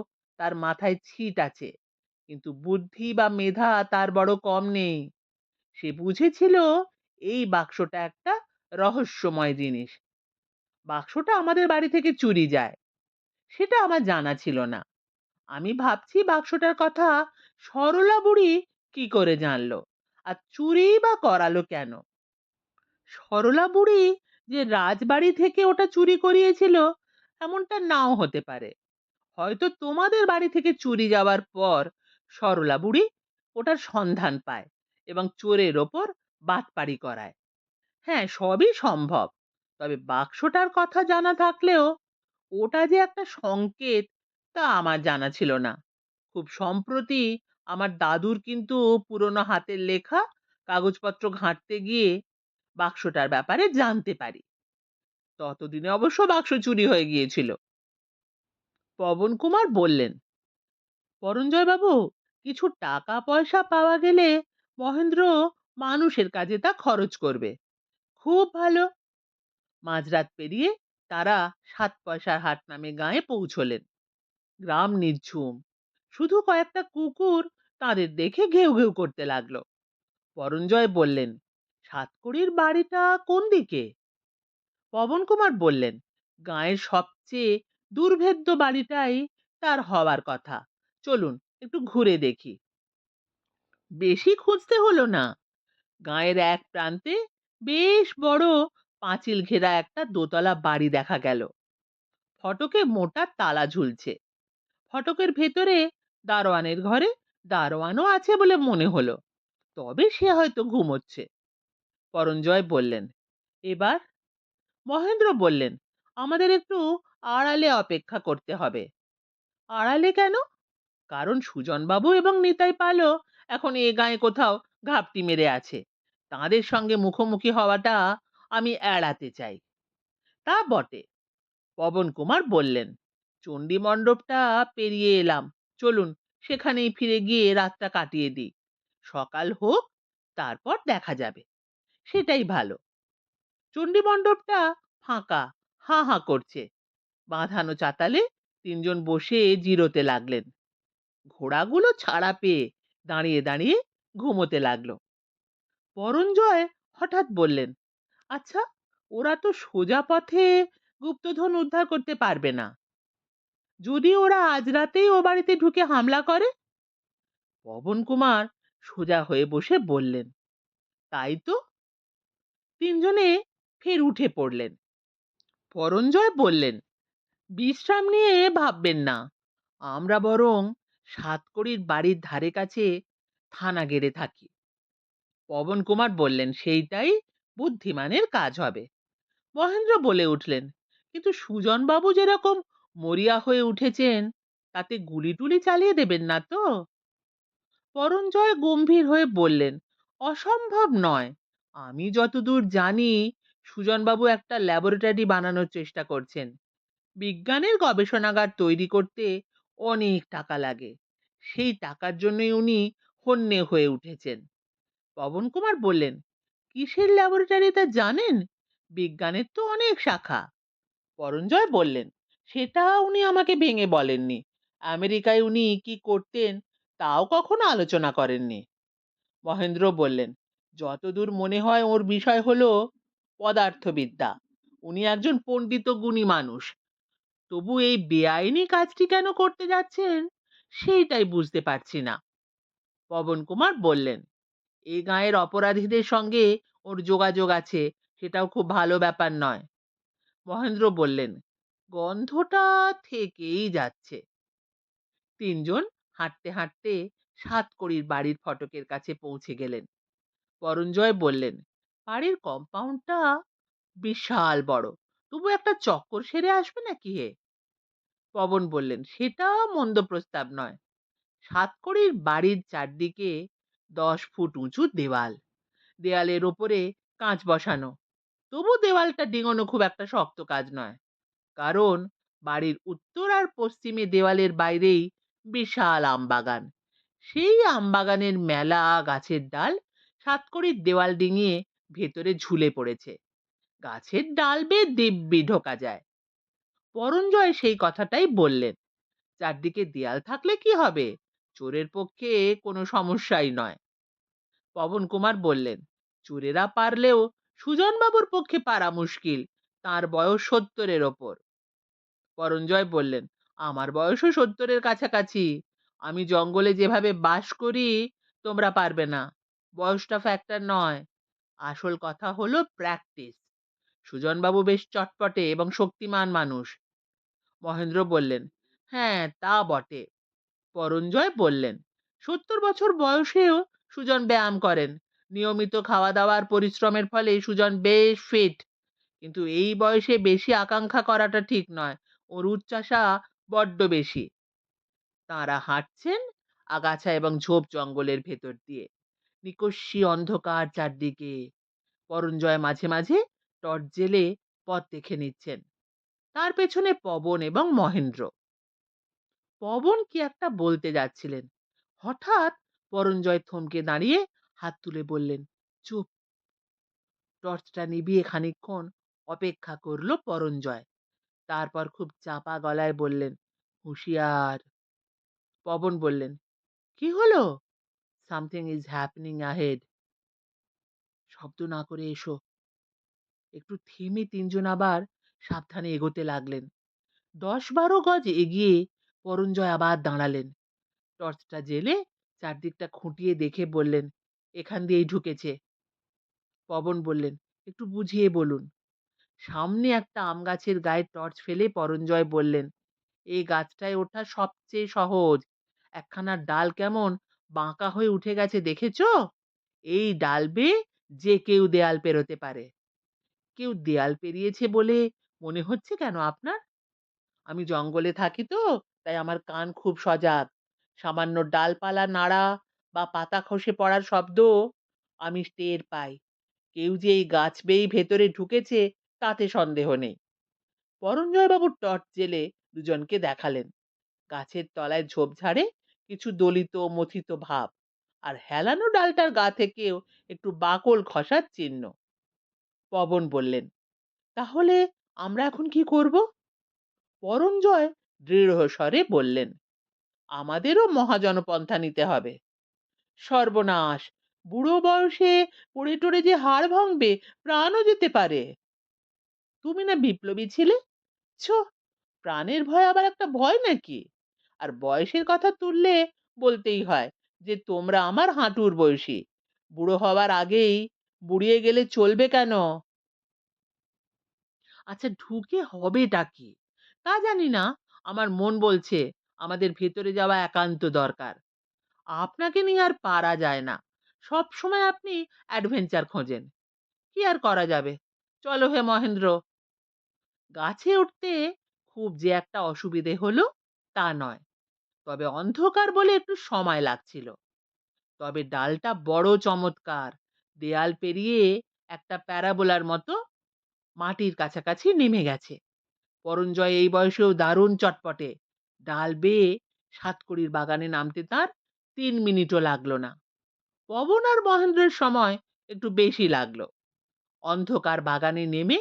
তার মাথায় ছিট আছে, কিন্তু বুদ্ধি বা মেধা তার বড় কম নেই। সে বুঝেছিল এই বাক্সটা একটা রহস্যময় জিনিস। বাক্সটা আমাদের বাড়ি থেকে চুরি যায়, সেটা আমার জানা ছিল না। আমি ভাবছি বাক্সটার কথা সরলা বুড়ি কি করে জানলো, আর চুরি বা করালো কেন। সরলা বুড়ি যে রাজবাড়ি থেকে ওটা চুরি করিয়েছিল এমনটা নাও হতে পারে। হয়তো তোমাদের বাড়ি থেকে চুরি যাওয়ার পর সরলা বুড়ি ওটার সন্ধান পায় এবং চোরের ওপর বাটপাড়ি করায়। হ্যাঁ, সবই সম্ভব। তবে বাক্সটার কথা জানা থাকলেও ওটা যে একটা সংকেত তা আমার জানা ছিল না। খুব সম্প্রতি আমার দাদুর কিন্তু পুরনো হাতের লেখা কাগজপত্র ঘাঁটতে গিয়ে বাক্সটার ব্যাপারে জানতে পারি। ততদিনে অবশ্য বাক্স চুরি হয়ে গিয়েছিল। পবন কুমার বললেন, পরঞ্জয় বাবু, কিছু টাকা পয়সা পাওয়া গেলে মহেন্দ্র মানুষের কাজে তা খরচ করবে। খুব ভালো। মাঝরাত পেরিয়ে তারা 7 পয়সার হাট নামে গাঁয়ে পৌঁছলেন। গ্রাম নিঝুম, শুধু কয়েকটা কুকুর তাদের দেখে ঘেউ ঘেউ করতে লাগলো। পরঞ্জয় বললেন, সাতকড়ির বাড়িটা কোন দিকে? পবন কুমার বললেন, গাঁয়ের সবচেয়ে দুর্ভেদ্য বাড়িটাই তার হওয়ার কথা। চলুন একটু ঘুরে দেখি। বেশি খুঁজতে হলো না। গাঁয়ের এক প্রান্তে বেশ বড় পাঁচিল ঘেরা একটা দোতলা বাড়ি দেখা গেল। ফটকে মোটা তালা ঝুলছে। ফটকের ভেতরে দারোয়ানের ঘরে দারোয়ানও আছে বলে মনে হলো, তবে সে হয়তো ঘুমোচ্ছে। পরঞ্জয় বললেন, এবার? মহেন্দ্র বললেন, আমাদের একটু আড়ালে অপেক্ষা করতে হবে। আড়ালে কেন? কারণ সুজনবাবু এবং নিতাই পালও এখন এ গায়ে কোথাও ঘাপটি মেরে আছে। তাঁদের সঙ্গে মুখোমুখি হওয়াটা আমি এড়াতে চাই। তা বটে, পবন কুমার বললেন, চণ্ডী মণ্ডপটা পেরিয়ে এলাম, চলুন সেখানেই ফিরে গিয়ে রাতটা কাটিয়ে দিই। সকাল হোক, তারপর দেখা যাবে, সেটাই ভালো। চণ্ডী মণ্ডপটা ফাঁকা, হাঁ হাঁ করছে। বাঁধানো চাতালে তিনজন বসে জিরোতে লাগলেন। ঘোড়াগুলো ছাড়া পেয়ে দাঁড়িয়ে দাঁড়িয়ে ঘুমোতে লাগলো। পরঞ্জয় হঠাৎ বললেন, আচ্ছা, ওরা তো সোজা পথে গুপ্তধন উদ্ধার করতে পারবে না। যদি ওরা আজ রাতেই ও বাড়িতে ঢুকে হামলা করে? পবন কুমার সোজা হয়ে বসে বললেন, তাই তো। তিনজনে ফের উঠে পড়লেন। পরঞ্জয় বললেন, বিশ্রাম নিয়ে ভাববেন না, আমরা বরং সাতকড়ির বাড়ির ধারে কাছে থানা গেড়ে থাকি। পবন কুমার বললেন, সেইটাই বুদ্ধিমানের কাজ হবে। মহেন্দ্র বলে উঠলেন, কিন্তু সুজন বাবু যেরকম মরিয়া হয়ে উঠেছেন, তাতে গুলি টুলি চালিয়ে দেবেন না তো? পরঞ্জয় গম্ভীর হয়ে বললেন, অসম্ভব নয়। আমি যতদূর জানি, সুজনবাবু একটা ল্যাবরেটরি বানানোর চেষ্টা করছেন। বিজ্ঞানের গবেষণাগার তৈরি করতে অনেক টাকা লাগে। সেই টাকার জন্যই উনি হন্যে হয়ে উঠেছেন। পবন কুমার বললেন, কিসের ল্যাবরেটরি তা জানেন? বিজ্ঞানের তো অনেক শাখা। পরঞ্জয় বললেন, সেটা উনি আমাকে ভেঙে বলেননি। আমেরিকায় উনি কি করতেন তাও কখনো আলোচনা করেননি। মহেন্দ্র বললেন, যতদূর মনে হয় ওর বিষয় হলো পদার্থবিদ্যা। উনি একজন পণ্ডিত গুণী মানুষ। তবু এই বেআইনি কাজটি কেন করতে যাচ্ছেন, সেইটাই বুঝতে পারছি না। পবন কুমার বললেন, এই গাঁয়ের অপরাধীদের সঙ্গে ওর যোগাযোগ আছে, সেটাও খুব ভালো ব্যাপার নয়। মহেন্দ্র বললেন, গন্ধটা থেকেই যাচ্ছে। তিনজন হাঁটতে হাঁটতে সাতকড়ির বাড়ির ফটকের কাছে পৌঁছে গেলেন। পরঞ্জয় বললেন, বাড়ির কম্পাউন্ডটা বিশাল বড়, তবু একটা চক্কর সেরে আসবে নাকি হে? পবন বললেন, সেটা মন্দ প্রস্তাব নয়। সাতকড়ির বাড়ির চারদিকে 10 ফুট উঁচু দেওয়াল, দেয়ালের ওপরে কাঁচ বসানো। তবু দেওয়ালটা ডিঙানো খুব একটা শক্ত কাজ নয়, কারণ বাড়ির উত্তর আর পশ্চিমে দেওয়ালের বাইরেই বিশাল আমবাগান। সেই আমবাগানের মেলা গাছের ডাল সাতকড়ির দেওয়াল ডিঙিয়ে ভেতরে ঝুলে পড়েছে। গাছের ডাল বেয়ে দিব্যি ঢোকা যায়। পরঞ্জয় সেই কথাটাই বললেন, চারদিকে দেয়াল থাকলে কি হবে, চোরের পক্ষে কোনো সমস্যাই নয়। পবন কুমার বললেন, চোরেরা পারলেও সুজনবাবুর পক্ষে পারা মুশকিল, তার বয়স 70-এর ওপর। পরঞ্জয় বললেন, আমার বয়সও 70-এর কাছাকাছি। আমি জঙ্গলে যেভাবে বাস করি, তোমরা পারবে না। বয়সটা ফ্যাক্টর নয়, আসল কথা হলো প্র্যাকটিস। সুজনবাবু বেশ চটপটে এবং শক্তিমান মানুষ। মহেন্দ্র বললেন, হ্যাঁ তা বটে। পরঞ্জয় বললেন, 70 বছর বয়সেও সুজন ব্যায়াম করেন। নিয়মিত খাওয়া দাওয়ার পরিশ্রমের ফলে সুজন বেশ ফিট। কিন্তু এই বয়সে বেশি আকাঙ্ক্ষা করাটা ঠিক নয়, ওর উচ্চাশা বড্ড বেশি। তাঁরা হাঁটছেন আগাছা এবং ঝোপ জঙ্গলের ভেতর দিয়ে। নিকষি অন্ধকার চারদিকে। পরঞ্জয় মাঝে মাঝে টর্চ জেলে পথ দেখে নিচ্ছেন। তার পেছনে পবন এবং মহেন্দ্র। পবন কি একটা বলতে যাচ্ছিলেন, হঠাৎ পরঞ্জয় থমকে দাঁড়িয়ে হাত তুলে বললেন, চুপ। টর্চটা নিভিয়ে খানিকক্ষণ অপেক্ষা করলো পরঞ্জয়। তারপর খুব চাপা গলায় বললেন, হুঁশিয়ার। পবন বললেন, কি হলো? Something is happening ahead. শব্দ না করে এসো। একটু থেমে তিনজন আবার সাবধানে এগোতে লাগলেন। 10-12 গজ এগিয়ে পরঞ্জয় আবার দাঁড়ালেন। টর্চটা জেলে চারদিকটা খুঁটিয়ে দেখে বললেন, এখান দিয়েই ঢুকেছে। পবন বললেন, একটু বুঝিয়ে বলুন। সামনে একটা আম গাছের গায়ে টর্চ ফেলে পরঞ্জয় বললেন, এই গাছটায় ওঠা সবচেয়ে সহজ। একখানা ডাল কেমন বাঁকা হয়ে উঠে গেছে দেখেছো? এই ডাল বেয়ে যে কেউ দেয়াল পেরোতে পারে। কেউ দেয়াল পেরিয়েছে বলে মনে হচ্ছে কেন আপনার? আমি জঙ্গলে থাকি তো, তাই আমার কান খুব সজাগ। সামান্য ডালপালা নাড়া বা পাতা খসে পড়ার শব্দ আমি টের পাই। কেউ যে এই গাছ বেয়েই ভেতরে ঢুকেছে তাতে সন্দেহ নেই। পরঞ্জয়বাবু টর্চ জেলে দুজনকে দেখালেন। গাছের তলায় ঝোপঝাড়ে কিছু দলিত মথিত ভাব, আর হেলানো ডালটার গা থেকেও একটু বাকল খসার চিহ্ন। পবন বললেন, তাহলে আমরা এখন কি করব? পরঞ্জয় দৃঢ় স্বরে বললেন, আমাদেরও মহাজনপন্থা নিতে হবে। সর্বনাশ! বুড়ো বয়সে পড়ে টরে যে হাড় ভাঙবে, প্রাণও যেতে পারে। তুমি না বিপ্লবী ছিলে? ছো, প্রাণের ভয় আবার একটা ভয় নাকি? আর বয়সের কথা তুললে বলতেই হয় যে তোমরা আমার হাঁটুর বয়সী। বুড়ো হওয়ার আগেই বুড়িয়ে গেলে চলবে কেন? আচ্ছা, ঢুকে হবেটা কি তা জানি না। আমার মন বলছে আমাদের ভেতরে যাওয়া একান্ত দরকার। আপনাকে নিয়ে আর পারা যায় না। সব সময় আপনি অ্যাডভেঞ্চার খোঁজেন। কি আর করা যাবে? চলো হে মহেন্দ্র। গাছে উঠতে খুব যে একটা অসুবিধে হলো তা নয়, তবে অন্ধকার বলে একটু সময় লাগছিল। তবে ডালটা বড় চমৎকার, দেয়াল পেরিয়ে একটা প্যারাবোলার মতো মাটির কাছাকাছি নেমে গেছে। পরঞ্জয় এই বয়সেও দারুণ চটপটে। ডাল বেয়ে সাতকড়ির বাগানে নামতে তার 3 মিনিটও লাগলো না। পবন আর মহেন্দ্রের সময় একটু বেশি লাগলো। অন্ধকার বাগানে নেমে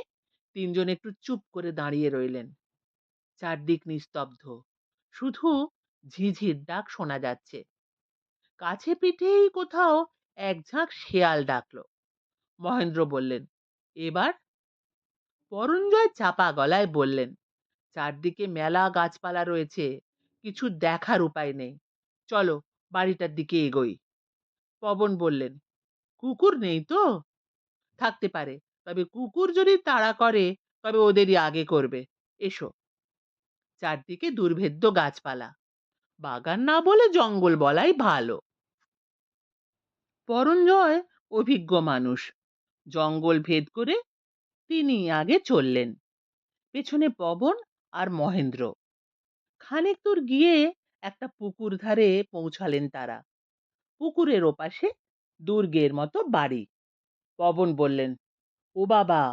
তিনজন একটু চুপ করে দাঁড়িয়ে রইলেন। চারদিক নিস্তব্ধ, শুধু ঝিঝির ডাক শোনা যাচ্ছে। কাছে পিঠেই কোথাও এক ঝাঁক শেয়াল ডাকলো। মহেন্দ্র বললেন, এবার? পরঞ্জয় চাপা গলায় বললেন, চারদিকে মেলা গাছপালা রয়েছে, কিছু দেখার উপায় নেই। চলো বাড়িটার দিকে এগোই। পবন বললেন, কুকুর নেই তো? থাকতে পারে, তবে কুকুর যদি তাড়া করে তবে ওদেরই আগে করবে। এসো। চারদিকে দুর্ভেদ্য গাছপালা, বাগান না বলে জঙ্গল বলাই ভালো। পরঞ্জয় অভিজ্ঞ মানুষ, জঙ্গল ভেদ করে তিনি আগে চললেন, পেছনে পবন আর মহেন্দ্র। খানিক দূর গিয়ে একটা পুকুর ধারে পৌঁছালেন তারা। পুকুরের ওপাশে দুর্গের মতো বাড়ি। পবন বললেন, ও বাবা,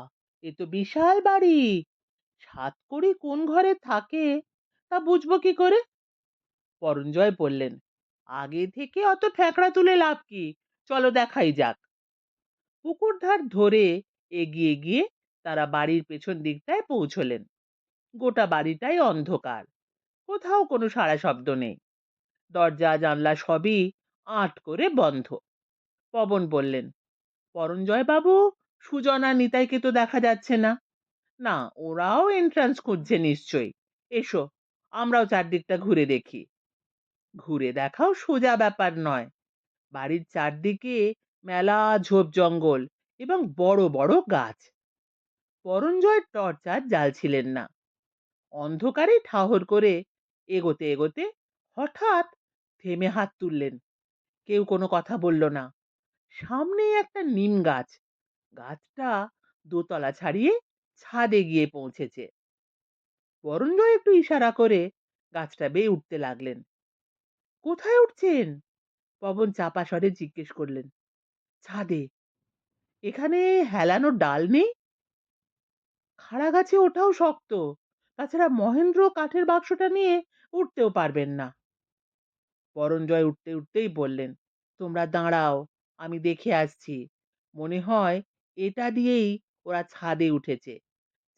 এ তো বিশাল বাড়ি। সাতকড়ি কোন ঘরে থাকে তা বুঝবো কি করে? পরঞ্জয় বললেন, আগে থেকে অত ফ্যাকড়া তুলে লাভ কি, চলো দেখাই যাক। পুকুর ধার ধরে এগিয়ে গিয়ে তারা বাড়ির পেছন দিকটায় পৌঁছলেন। গোটা বাড়িটাই অন্ধকার, কোথাও কোনো সাড়া শব্দ নেই। দরজা জানলা সবই আঁট করে বন্ধ। পবন বললেন, পরঞ্জয় বাবু, সুজনা নিতাইকে তো দেখা যাচ্ছে না। না, ওরাও এন্ট্রান্স খুঁজছে নিশ্চয়ই। এসো, আমরাও চারদিকটা ঘুরে দেখি। ঘুরে দেখাও সোজা ব্যাপার নয়। বাড়ির চারদিকে মেলা ঝোপ জঙ্গল এবং বড় বড় গাছ। পরঞ্জয় টর্চ আর জ্বালছিলেন না। অন্ধকারে ঠাহর করে এগোতে এগোতে হঠাৎ থেমে হাত তুললেন। কেউ কোনো কথা বলল না। সামনেই একটা নিম গাছ। গাছটা দোতলা ছাড়িয়ে ছাদে গিয়ে পৌঁছেছে। বরঞ্জয় একটু ইশারা করে গাছটা বেয়ে উঠতে লাগলেন। কোথায় উঠছেন? পবন চাপা স্বরে জিজ্ঞেস করলেন। ছাদে। এখানে হেলানো ডাল নেই? খাড়া গাছে ওঠাও শক্ত। তাছাড়া মহেন্দ্র কাঠের বাক্সটা নিয়ে উঠতেও পারবেন না। বরঞ্জয় উঠতে উঠতেই বললেন, তোমরা দাঁড়াও, আমি দেখে আসছি। মনে হয় এটা দিয়েই ওরা ছাদে উঠেছে।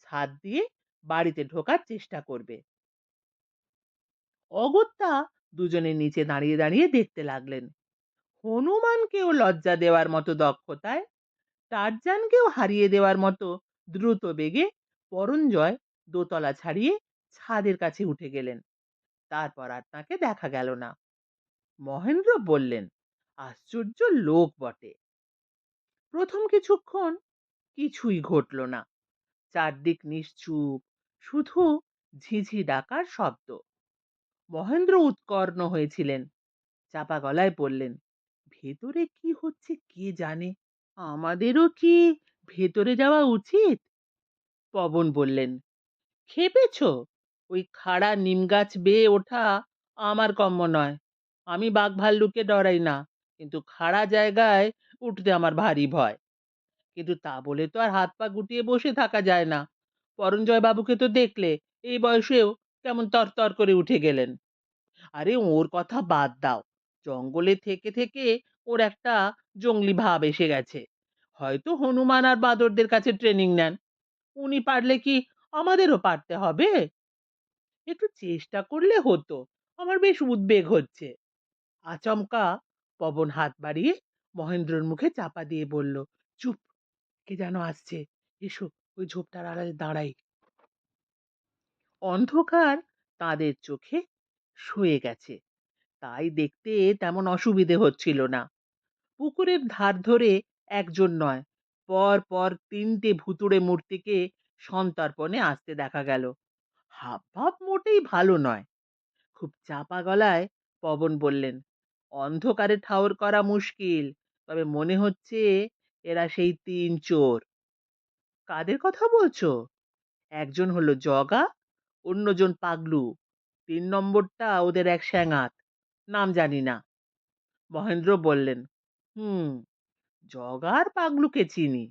ছাদ দিয়ে বাড়িতে ঢোকার চেষ্টা করবে। অগত্যা দুজনে নিচে দাঁড়িয়ে দাঁড়িয়ে দেখতে লাগলেন। হনুমানকেও লজ্জা দেওয়ার মতো দক্ষতায়, টারজানকেও হারিয়ে দেওয়ার মতো দ্রুত বেগে পরঞ্জয় দোতলা ছাড়িয়ে ছাদের কাছে উঠে গেলেন। তারপর আর তাকে দেখা গেল না। মহেন্দ্র বললেন, আশ্চর্য লোক বটে। প্রথম কিছুক্ষণ কিছুই ঘটল না। চারদিক নিশ্চুপ, শুধু ঝিঝি ডাকার শব্দ। মহেন্দ্র উৎকর্ণ হয়েছিলেন। চাপা গলায় বললেন, ভেতরে কি হচ্ছে কে জানে। আমাদেরও কি ভেতরে যাওয়া উচিত? পবন বললেন, খেপেছ? ওই খাড়া নিম গাছ বেয়ে ওঠা আমার কম্ম নয়। আমি বাঘ ভাল্লুককে ডরাই না, কিন্তু খাড়া জায়গায় উঠতে আমার ভারী ভয়। কিন্তু তা বলে তো আর হাত পা গুটিয়ে বসে থাকা যায় না। পরঞ্জয় বাবুকে তো দেখলে, এই বয়সেও কেমন তরতর করে উঠে গেলেন। আরে ওর কথা বাদ দাও। জঙ্গলে থেকে থেকে ওর একটা জংলি ভাব এসে গেছে। হয়তো হনুমান আর বাঁদরদের কাছে ট্রেনিং নেন। উনি পারলে কি আমাদেরও পারতে হবে? একটু চেষ্টা করলে হতো। আমার বেশ উদ্বেগ হচ্ছে। আচমকা পবন হাত বাড়িয়ে মহেন্দ্রর মুখে চাপা দিয়ে বলল, চুপ, কে যেন আসছে। এসো, ওই ঝোপটার আড়ালে দাঁড়াই। অন্ধকার তাদের চোখে সয়ে গেছে, তাই দেখতে তেমন অসুবিধে হচ্ছিল না। পুকুরের ধার ধরে একজন নয়, পর পর তিনটে ভুতুড়ে মূর্তিকে সন্তর্পণে আসতে দেখা গেল। হাব ভাব মোটেই ভালো নয়। খুব চাপা গলায় পবন বললেন, অন্ধকারে ঠাউর করা মুশকিল, তবে মনে হচ্ছে এরা সেই তিন চোর। কাদের কথা বলছো? একজন হলো জগা, অন্যজন পাগলু, তিন নম্বরটা ওদের এক স্যাঙাত, নাম জানি না। মহেন্দ্র বললেন, হুম, জগা আর পাগলুকে চিনি।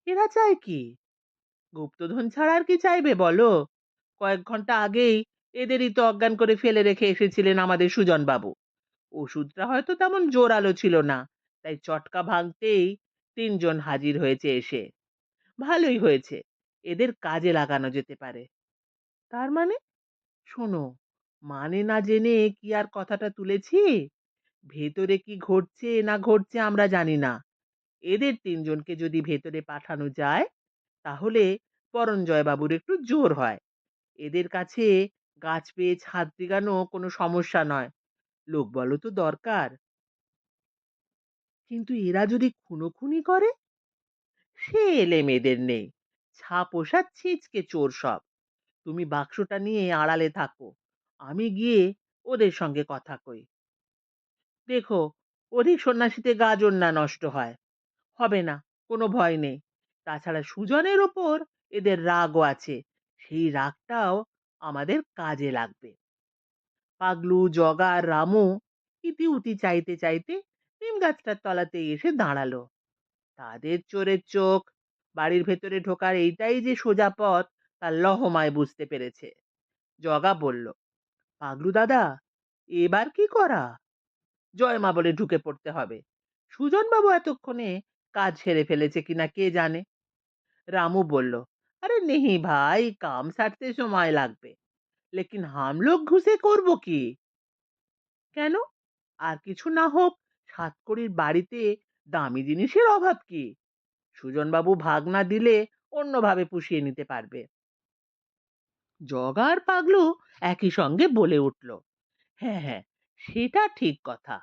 এরা চায় কি? গুপ্তধন ছাড়া আর কি চাইবে বলো? কয়েক ঘন্টা আগেই এদেরই তো অজ্ঞান করে ফেলে রেখে এসেছিলেন আমাদের সুজন বাবু। ওষুধটা হয়তো তেমন জোরালো ছিল না, তাই চটকা ভাঙতেই তিনজন হাজির হয়েছে এসে। ভালোই হয়েছে, এদের কাজে লাগানো যেতে পারে। তার মানে? শোনো, মানে না জেনে কি আর কথাটা তুলেছি? ভেতরে কি ঘটছে না ঘটছে আমরা জানি না। এদের তিনজনকে যদি ভেতরে পাঠানো যায়, তাহলে পরঞ্জয় বাবুর একটু জোর হয়। এদের কাছে গাছ পেয়ে ছাদ দিগানো কোনো সমস্যা নয়, লোকবলও তো দরকার। কিন্তু এরা যদি খুনোখুনি করে? সে এলেম এদের নেই। ছাপোষা ছিঁচকে চোর সব। তুমি বাক্সটা নিয়ে আড়ালে থাকো, আমি গিয়ে ওদের সঙ্গে কথা কই। দেখো, অধিক সন্ন্যাসীতে গাজন না নষ্ট হয়। হবে না, কোনো ভয় নেই। তাছাড়া সুজনের ওপর এদের রাগও আছে, সেই রাগটাও আমাদের কাজে লাগবে। পাগলু, জগা আর রামু ইতিউতি চাইতে চাইতে নিম গাছটার তলাতেই এসে দাঁড়ালো। তাদের চোরের চোখ বাড়ির ভেতরে ঢোকার এইটাই যে সোজা পথ, তার লহমায় বুঝতে পেরেছে। জগা বলল, পাগলু দাদা, এবার কি করা? জয় মা বলে ঢুকে পড়তে হবে। সুজন বাবু এতক্ষণে কাজ সেরে ফেলেছে কিনা কে জানে। রামু বলল, আরে নেহি ভাই, কাম সারতে সময় লাগবে, লেকিন হাম লোগ ঘুষে করবো কি? কেন? আর কিছু না হোক, সাতকড়ির বাড়িতে দামি জিনিসের অভাব কি? সুজনবাবু ভাগ না দিলে অন্যভাবে পুষিয়ে নিতে পারবে। জগা আর পাগলু একই সঙ্গে বলে উঠল, হ্যাঁ হ্যাঁ, সেটা ঠিক কথা।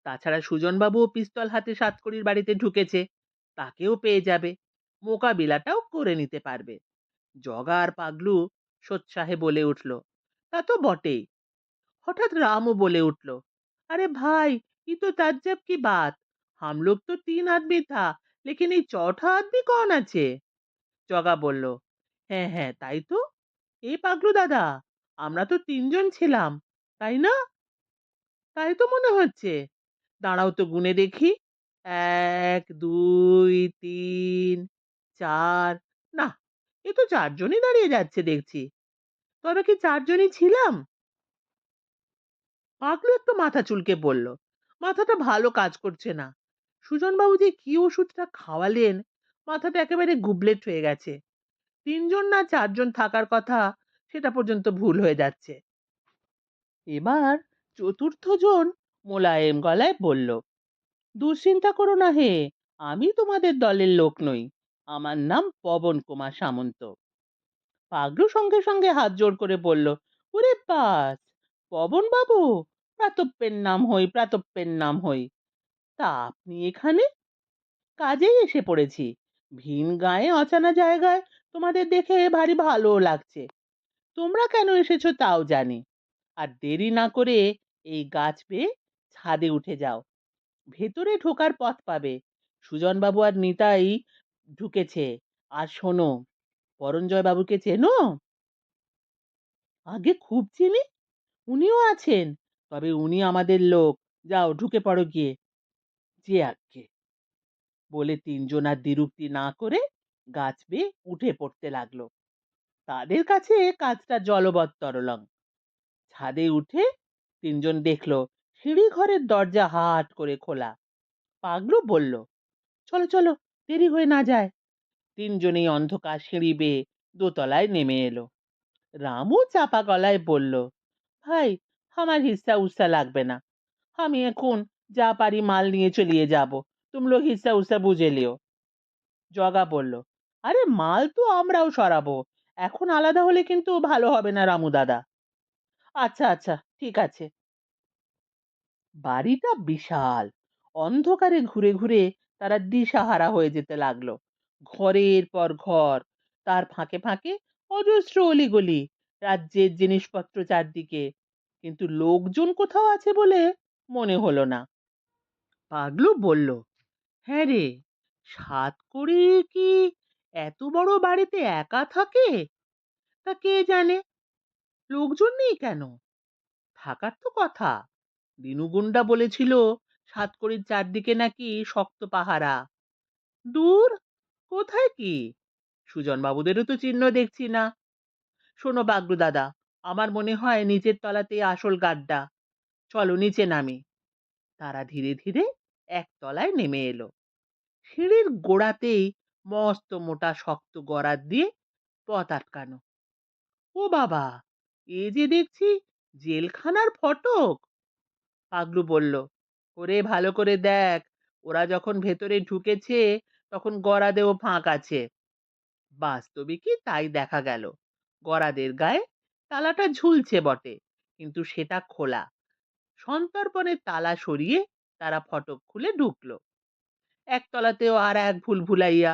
তাছাড়া সুজনবাবুও পিস্তল হাতে সাতকড়ির বাড়িতে ঢুকেছে, তাকেও পেয়ে যাবে, মোকাবিলাটাও করে নিতে পারবে। জগা আর পাগলু সোৎসাহে বলে উঠল, তা তো বটেই। হঠাৎ रामू बोले उठलो, अरे भाई, ये तो ताज्जुब की बात। हम लोग तो तीन आदमी था, लेकिन ये चौथा आदमी कौन আছে? জগা বলল, হ্যাঁ হ্যাঁ, তাই তো। এই পাগলু দাদা, আমরা তো তিনজন ছিলাম, তাই না? তাই তো মনে হচ্ছে। দাঁড়াও তো গুনে দেখি। এক, দুই, তিন, চার। না, এ তো চারজনই দাঁড়িয়ে যাচ্ছে দেখছি। তবে কি চারজনই ছিলাম? পাগলু একটু মাথা চুলকে বলল, মাথাটা ভালো কাজ করছে না। সুজনবাবু যে কি ওষুধটা খাওয়ালেন, মাথাটা একেবারে গুবলেট হয়ে গেছে। তিনজন না চারজন থাকার কথা, সেটা পর্যন্ত ভুল হয়ে যাচ্ছে। এবার চতুর্থ জন মোলায়েম গলায় বলল, দুশ্চিন্তা করো না হে, আমি তোমাদের দলের লোক নই। আমার নাম পবন কুমার সামন্ত। পাগলু সঙ্গে সঙ্গে হাত জোড় করে বলল, ওরে বাস, পবন বাবু, প্রাতপ্যের নাম হই, প্রাতপ্যের নাম হই। তা আপনি এখানে? কাজেই এসে পড়েছি। ভিন গায়ে অচেনা জায়গায় তোমাদের দেখে ভারী ভালোও লাগছে। তোমরা কেন এসেছো তাও জানি। আর দেরি না করে এই গাছ বেয়ে ছাদে উঠে যাও, ভেতরে ঢোকার পথ পাবে। সুজনবাবু আর নিতাই ঢুকেছে। আর শোনো, পরঞ্জয় বাবুকে চেনো? আগে খুব চিনি, উনিও আছেন। তবে উনি আমাদের লোক। যাও ঢুকে পড়ো গিয়ে। যে আজ্ঞে, বলে তিনজন আর দ্বিরুক্তি না করে গাছ বেয়ে উঠে পড়তে লাগলো। তাদের কাছে কাজটা জলবৎতরলং। ছাদে উঠে তিনজন দেখলো সিঁড়ি ঘরের দরজা হাট করে খোলা। পাগলু বলল, চলো চলো, দেরি হয়ে না যায়। তিনজনেই অন্ধকার সিঁড়ি বেয়ে দোতলায় নেমে এলো। রামু চাপা গলায় বলল, ভাই, আমার হিস্সা উস্সা লাগবে না। আমি এখন যা পারি মাল নিয়ে চলিয়ে যাব। তুম লোক হিস্সা উস্সা বুঝে লিও। জগা বলল, আরে মাল তো আমরাও সরাবো। এখন আলাদা হলে কিন্তু ভালো হবে না রামু দাদা। আচ্ছা আচ্ছা, ঠিক আছে। বাড়িটা বিশাল। অন্ধকারে ঘুরে ঘুরে তারা দিশাহারা হয়ে যেতে লাগলো। ঘরের পর ঘর, তার ফাঁকে ফাঁকে অজস্র অলিগলি, রাজ্যের জিনিসপত্র চারদিকে, কিন্তু লোকজন কোথাও আছে বলে মনে হলো না। পাগলু বলল, হ্যাঁ রে, সাত করে কি এত বড় বাড়িতে একা থাকে? তা কে জানে, লোকজন নেই কেন? থাকার তো কথা। দিনুগুন্ডা বলেছিল সাতকড়ির চারদিকে নাকি শক্ত পাহারা। দূর, কোথায় কি? সুজন বাবুদেরও তো চিহ্ন দেখছি না। শোনো বাগলু দাদা, আমার মনে হয় নিচের তলাতে আসল গাড্ডা। চলো নিচে নামি। তারা ধীরে ধীরে একতলায় নেমে এলো। সিঁড়ির গোড়াতেই মস্ত মোটা শক্ত গরাদ দিয়ে পথ আটকানো। ও বাবা, এ যে দেখছি জেলখানার ফটক। পাগলু বলল, ওরে ভালো করে দেখ, ওরা যখন ভেতরে ঢুকেছে তখন গরাদেও ফাঁক আছে। বাস্তবিকই তাই দেখা গেল। গরাদের গায়ে তালাটা ঝুলছে বটে, কিন্তু সেটা খোলা। সন্তর্পণে তালা সরিয়ে তারা ফটক খুলে ঢুকলো। একতলাতেও আর এক ভুলভুলাইয়া।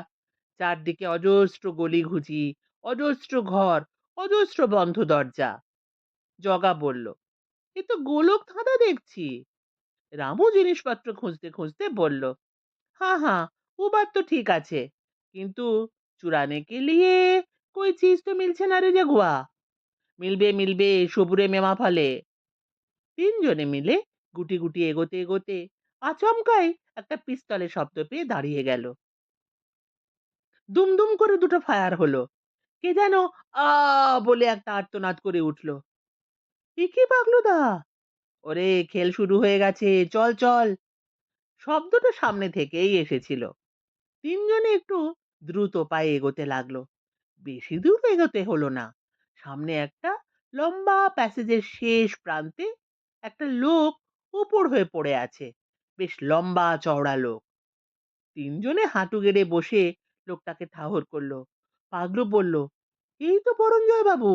চারদিকে অজস্র গলি ঘুচি, অজস্র ঘর, অজস্র বন্ধ দরজা। জগা বলল, এ তো গোলক ধাঁধা দেখছি। রামু জিনিসপত্র খুঁজতে খুঁজতে বলল, हाँ हाँ, वो बात तो ठीक আছে, কিন্তু চুরানে কে লিয়ে कोई चीज तो मिलছে না রে জাগুয়া। মিলবে মিলবে, সবুরে মেমা ফলে। তিনজনে মিলে গুটি গুটি এগোতে এগোতে আচমকাই একটা পিস্তলের শব্দ পেয়ে দাঁড়িয়ে গেল। দুমদুম করে দুটো ফায়ার হলো। কে যেন আ বলে একটা আর্তনাদ করে উঠল। এ কি পাগলুদা, ওরে খেল শুরু হয়ে গেছে, চল চল। শব্দটা সামনে থেকেই এসেছিল। তিনজনে একটু দ্রুত পায়ে এগোতে লাগলো। বেশি দূর এগোতে হলো না। সামনে একটা লম্বা প্যাসেজের শেষ প্রান্তে একটা লোক উপর হয়ে পড়ে আছে। বেশ লম্বা চওড়া লোক। তিনজনে হাঁটু গেড়ে বসে লোকটাকে ঠাহর করলো। পাগলু বলল, এই তো পরঞ্জয় বাবু।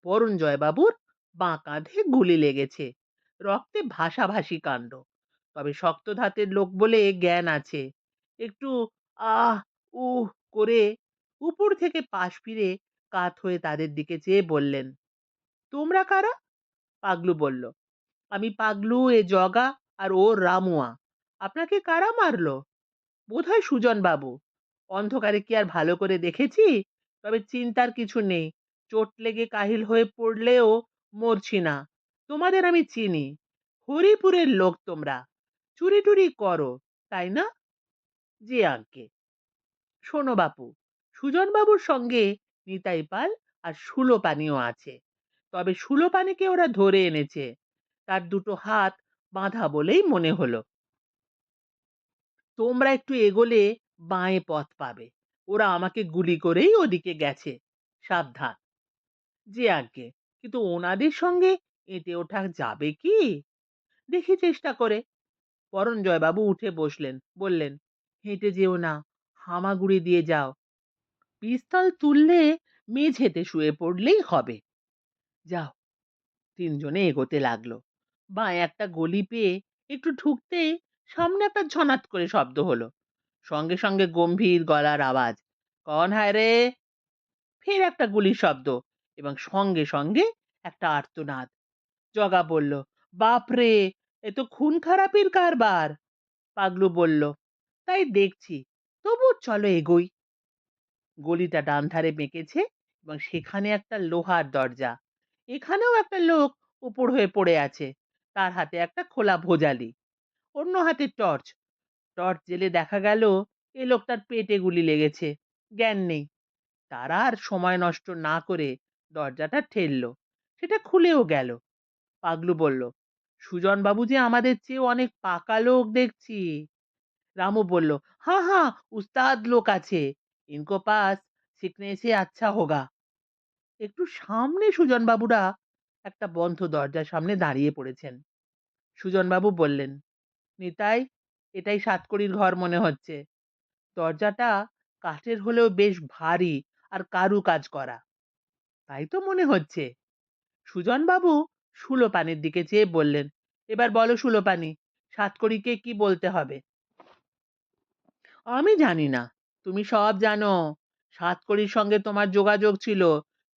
পরঞ্জয় বাবুর বাঁ কাঁধে গুলি লেগেছে, রক্তে ভাসাভাসি কাণ্ড। তবে শক্ত ধাতের লোক বলে জ্ঞান আছে। একটু আহ উহ করে উপর থেকে পাশ ফিরে কাত হয়ে তাদের দিকে চেয়ে বললেন, তোমরা কারা? পাগলু বলল, আমি পাগলু, এ জগা, আর ও রামুয়া। আপনাকে কারা মারলো? বোধহয় সুজন বাবু। অন্ধকারে কি আর ভালো করে দেখেছি? তবে চিন্তার কিছু নেই। চোট লেগে কাহিল হয়ে পড়লেও মরছি না। তোমাদের আমি চিনি। হরিপুরের লোক তোমরা। চুরি টুরি করো, তাই না? জি আজ্ঞে। শোনো বাপু, সুজন বাবুর সঙ্গে নিতাই পাল আর সুলোপানিও আছে। তবে সুলোপানিকে ওরা ধরে এনেছে। তার দুটো হাত বাঁধা বলেই মনে হলো। তোমরা একটু এগোলে বাঁয়ে পথ পাবে। ওরা আমাকে গুলি করেই ওদিকে গেছে। সাবধান। জি আজ্ঞে, কিন্তু ওনাদের সঙ্গে এঁটে ওঠা যাবে কি? দেখি চেষ্টা করে। পরঞ্জয় বাবু উঠে বসলেন, বললেন, হেঁটে যেও না, হামাগুড়ি দিয়ে যাও। পিস্তল তুললে মেঝেতে শুয়ে পড়লেই হবে। যাও। তিনজনে এগোতে লাগলো। বাঁয়ে একটা গলি পেয়ে একটু ঢুকতেই সামনে একটা ঝনাত করে শব্দ হলো। সঙ্গে সঙ্গে গম্ভীর গলার আওয়াজ, কন হায় রে? ফের একটা গুলির শব্দ, এবং সঙ্গে সঙ্গে একটা আর্তনাদ। জগা বলল, বাপরে, এ তো খুন খারাপির কারবার। পাগলু বলল, তাই দেখছি, তবু চলো এগোই। গলিটা ডান ধারে বেঁকেছে এবং সেখানে একটা লোহার দরজা। এখানেও একটা লোক উপর হয়ে পড়ে আছে। তার হাতে একটা খোলা ভোজালি, অন্য হাতে টর্চ। টর্চ জেলে দেখা গেল এ লোকটার পেটে গুলি লেগেছে, জ্ঞান নেই। তারা আর সময় নষ্ট না করে দরজাটা ঠেললো, সেটা খুলেও গেল। পাগলু বলল, সুজন বাবু যে আমাদের চেয়ে অনেক পাকা লোক দেখছি। রামু বলল, হ্যাঁ হ্যাঁ, উস্তাদ লোক আছে, ইনকো পাস सीखने से अच्छा होगा। একটু সামনে সুজন বাবুরা একটা বন্ধ দরজার সামনে দাঁড়িয়ে পড়েছেন। সুজন বাবু বললেন, নিতাই, এটাই সাতকড়ির ঘর মনে হচ্ছে। দরজাটা কাঠের হলেও বেশ ভারী আর কারু কাজ করা, তাই তো মনে হচ্ছে। সুজন বাবু সুলোপানির দিকে চেয়ে বললেন, এবার বলো সুলোপানি, সাতকড়িকে কি বলতে হবে? আমি জানি না, তুমি সব জানো। সাতকড়ির সঙ্গে তোমার যোগাযোগ ছিল,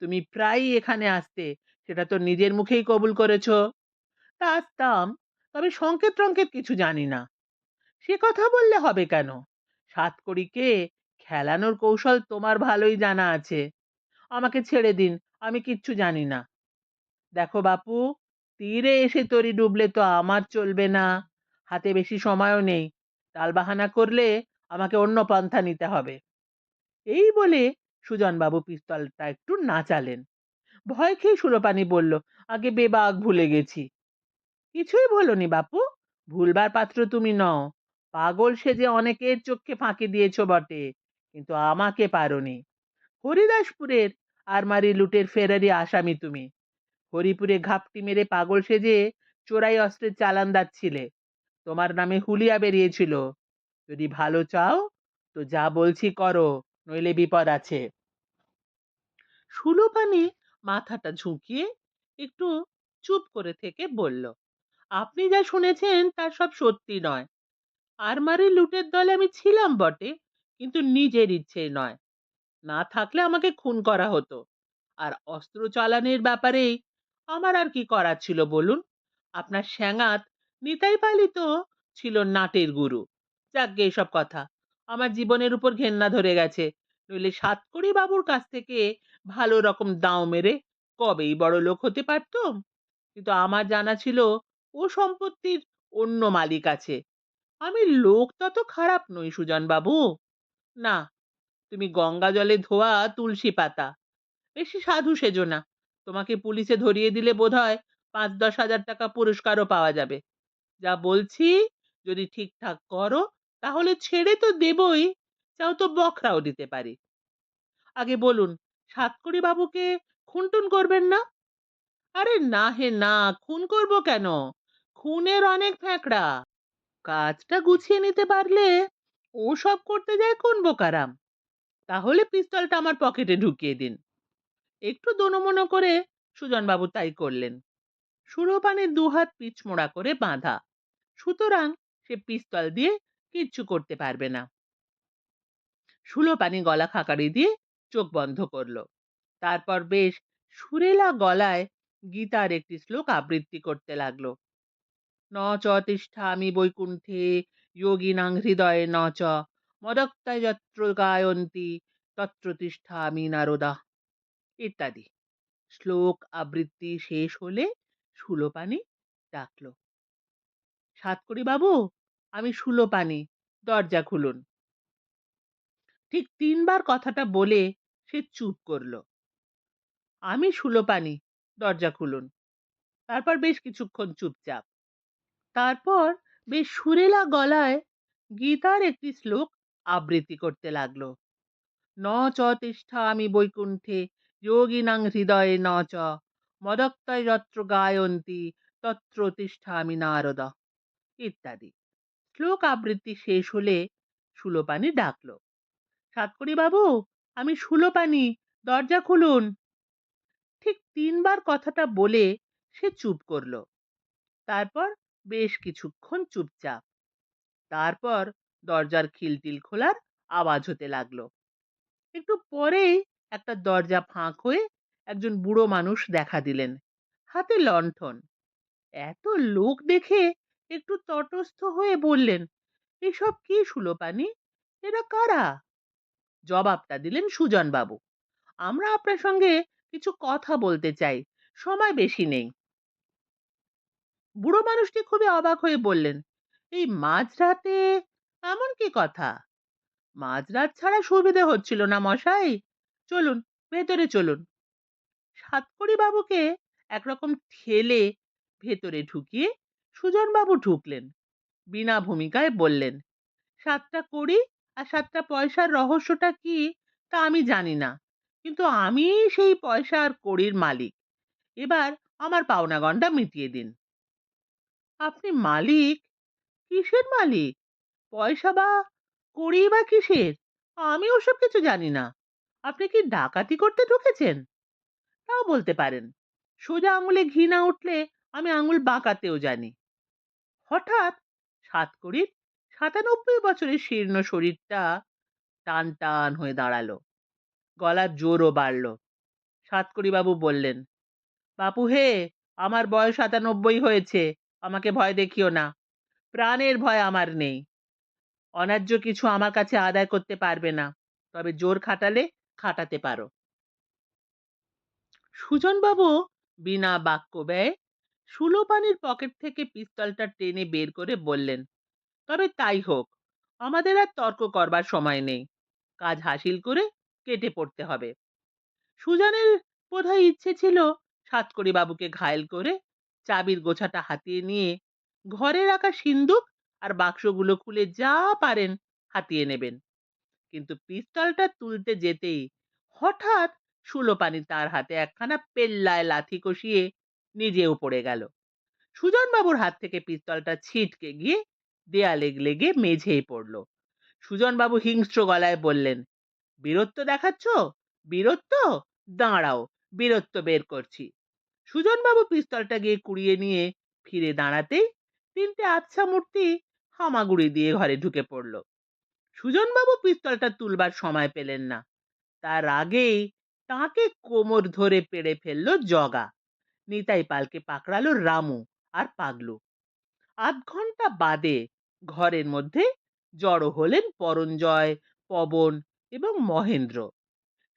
তুমি প্রায়ই এখানে আসতে, সেটা তো নিজের মুখেই কবুল করেছো। তা আসতাম, তবে সংকেত টংকেত কিছু জানি না। সে কথা বললে হবে কেন? সাতকড়িকে খেলানোর কৌশল তোমার ভালোই জানা আছে। আমাকে ছেড়ে দিন, আমি কিচ্ছু জানি না। দেখো বাপু, তীরে এসে তরি ডুবলে তো আমার চলবে না। হাতে বেশি সময়ও নেই, টালবাহানা করলে আমাকে অন্য পন্থা নিতে হবে। এই বলে সুজন বাবু পিস্তলটা একটু নাচালেন। ভয় খেয়ে সুলোপানি বলল, আগে বেবাগ ভুলে গেছি। কিছুই বলনি বাপু, ভুলবার পাত্র তুমি নও। পাগল সেজে অনেকের চোখে ফাঁকি দিয়েছো বটে, কিন্তু আমাকে পারোনি। হরিদাসপুরের আরমারি লুটের ফেরারি আসামি তুমি। হরিপুরে ঘাপটি মেরে পাগল সেজে চোরাই অস্ত্রের চালানদার ছিলে। তোমার নামে হুলিয়া বেরিয়েছিল। যদি ভালো চাও তো যা বলছি করো, নইলে বিপদ আছে। সুলোপানি মাথাটা ঝুঁকিয়ে একটু চুপ করে থেকে বলল, আপনি যা শুনেছেন তার সব সত্যি নয়। আরমারি লুটের দলে আমি ছিলাম বটে, কিন্তু নিজের ইচ্ছে নয়। না থাকলে আমাকে খুন করা হতো। আর অস্ত্র চালানের ব্যাপারেই আমার আর কি করার ছিল বলুন? আপনার স্যাঙাত নিতাই পালিত ছিল নাটের গুরু। যাকগে এসব কথা, আমার জীবনের উপর ঘেন্না ধরে গেছে। নইলে সাতকড়ি বাবুর কাছ থেকে ভালো রকম দাও মেরে কবেই বড় লোক হতে পারতুম। কিন্তু আমার জানা ছিল ও সম্পত্তির অন্য মালিক আছে। আমি লোক তত খারাপ নই সুজন বাবু। না, তুমি গঙ্গা জলে ধোয়া তুলসী পাতা, বেশি সাধু সেজো না। তোমাকে পুলিশে ধরিয়ে দিলে বোধহয় ৫-১০ হাজার টাকা পুরস্কারও পাওয়া যাবে। যা বলছি, যদি ঠিকঠাক করো তাহলে ছেড়ে তো দেবই, চাও তো বখরাও দিতে পারি। আগে বলুন, সাতকড়ি বাবুকে খুনটুন করবেন না? আরে না হে না, খুন করব কেন? খুনের অনেক ফ্যাকড়া। কাজটা গুছিয়ে নিতে পারলে ও সব করতে যায় কোন বোকারাম। তাহলে পিস্তলটা আমার পকেটে ঢুকিয়ে দিন। একটু দোনমনো করে সুজনবাবু তাই করলেন। সুরপানের দুহাত পিছমোড়া করে বাঁধা, সুতরাং সে পিস্তল দিয়ে কিচ্ছু করতে পারবে না। সুলোপানি গলা খাকারি দিয়ে চোখ বন্ধ করলো। তারপর বেশ সুরেলা গলায় গীতার একটি শ্লোক আবৃত্তি করতে লাগলো। ন চ তিষ্ঠামি বৈকুণ্ঠে যোগিনাং হৃদয়ে ন চ মদক্তা যত্র গায়ন্তি তত্র তিষ্ঠামি নারদা, ইত্যাদি। শ্লোক আবৃত্তি শেষ হলে সুলোপানি ডাকলো, সাতকড়ি বাবু, আমি সুলোপানি, দরজা খুলুন। ঠিক ৩ বার কথাটা বলে সে চুপ করলো। আমি সুলোপানি, দরজা খুলুন। তারপর বেশ কিছুক্ষণ চুপচাপ। তারপর বেশ সুরেলা গলায় গীতার একটি শ্লোক আবৃত্তি করতে লাগলো। ন চ তিষ্ঠামি বৈকুণ্ঠে যোগিনাং হৃদয়ে ন চ মদক্তয় যত্র গায়ন্তি তত্র তিষ্ঠামি নারদ, ইত্যাদি। শ্লোক আবৃত্তি শেষ হলে সুলোপানি ডাকলো, সাতকড়ি বাবু, আমি সুলোপানি, দরজা খুলুন। ঠিক ৩ বার কথাটা বলে সে চুপ করলো। তারপর বেশ কিছুক্ষণ চুপচাপ। তারপর দরজার খিলটিল খোলার আওয়াজ হতে লাগলো। একটু পরেই একটা দরজা ফাঁক হয়ে একজন বুড়ো মানুষ দেখা দিলেন, হাতে লণ্ঠন। এত লোক দেখে একটু তটস্থ হয়ে বললেন, এসব কি সুলোপানি, এরা কারা? জবাবটা দিলেন সুজনবাবু। আমরা আপনার সঙ্গে কিছু কথা বলতে চাই, সময় বেশি নেই। বুড়ো মানুষটি খুবই অবাক হয়ে বললেন, এই মাঝরাতে এমন কি কথা? মাঝরাত ছাড়া সুবিধে হচ্ছিল না মশাই। চলুন, ভেতরে চলুন। সাতকড়ি বাবুকে একরকম ঠেলে ভেতরে ঢুকিয়ে সুজনবাবু ঢুকলেন। বিনা ভূমিকায় বললেন, ৭টা কড়ি আর ৭টা পয়সার রহস্যটা কি তা আমি জানি না, কিন্তু আমি সেই পয়সা আর কড়ির মালিক। এবার আমার পাওনা গন্ডা মিটিয়ে দিন। আপনি মালিক? কিসের মালিক? পয়সা বা কড়ি বা কিসের? আমি ওসব কিছু জানি না। আপনি কি ডাকাতি করতে ঢুকেছেন? তাও বলতে পারেন। সোজা আঙুলে ঘি না উঠলে আমি আঙুল বাঁকাতেও জানি। হঠাৎ সাতকড়ির ৯৭ বছরের শীর্ণ শরীরটা টান টান হয়ে দাঁড়ালো। গলার জোরও বাড়ল। সাতকড়ি বাবু বললেন, বাপু হে, আমার বয়স ৯৭ হয়েছে, আমাকে ভয় দেখিও না। প্রাণের ভয় আমার নেই। অন্যায্য কিছু আমার কাছে আদায় করতে পারবে না, তবে জোর খাটালে খাটাতে পারো। সুজনবাবু বিনা বাক্য ব্যয়ে সুলোপানির পকেট থেকে পিস্তলটা টেনে বের করে বললেন, তবে তাই হোক, আমাদের আর তর্ক করবার সময় নেই। কাজ হাসিল করে কেটে পড়তে হবে। সুজানের বোধহয় ইচ্ছে ছিল সাতকড়ি বাবুকে ঘায়েল করে চাবির গোছাটা হাতিয়ে নিয়ে ঘরে রাখা সিন্দুক আর বাক্সগুলো খুলে যা পারেন হাতিয়ে নেবেন। কিন্তু পিস্তলটা তুলতে যেতেই হঠাৎ সুলোপানি তার হাতে একখানা পেল্লায় লাথি কষিয়ে নিজেও পড়ে গেল। সুজনবাবুর হাত থেকে পিস্তলটা ছিটকে গিয়ে দেয়ালে লেগে মেঝেই পড়ল। সুজনবাবু হিংস্র গলায় বললেন, বীরত্ব দেখাচ্ছ? বীরত্ব? দাঁড়াও, বীরত্ব বের করছি। সুজনবাবু পিস্তলটা গিয়ে কুড়িয়ে নিয়ে ফিরে দাঁড়াতেই ৩টে আবছা মূর্তি হামাগুড়ি দিয়ে ঘরে ঢুকে পড়ল। সুজনবাবু পিস্তলটা তুলবার সময় পেলেন না। তার আগেই তাকে কোমর ধরে পেড়ে ফেললো জগা। নিতাই পালকে পাকড়ালো রামু আর পাগলু। আধঘণ্টা বাদে ঘরের মধ্যে জড়ো হলেন পরঞ্জয়, পবন এবং মহেন্দ্র।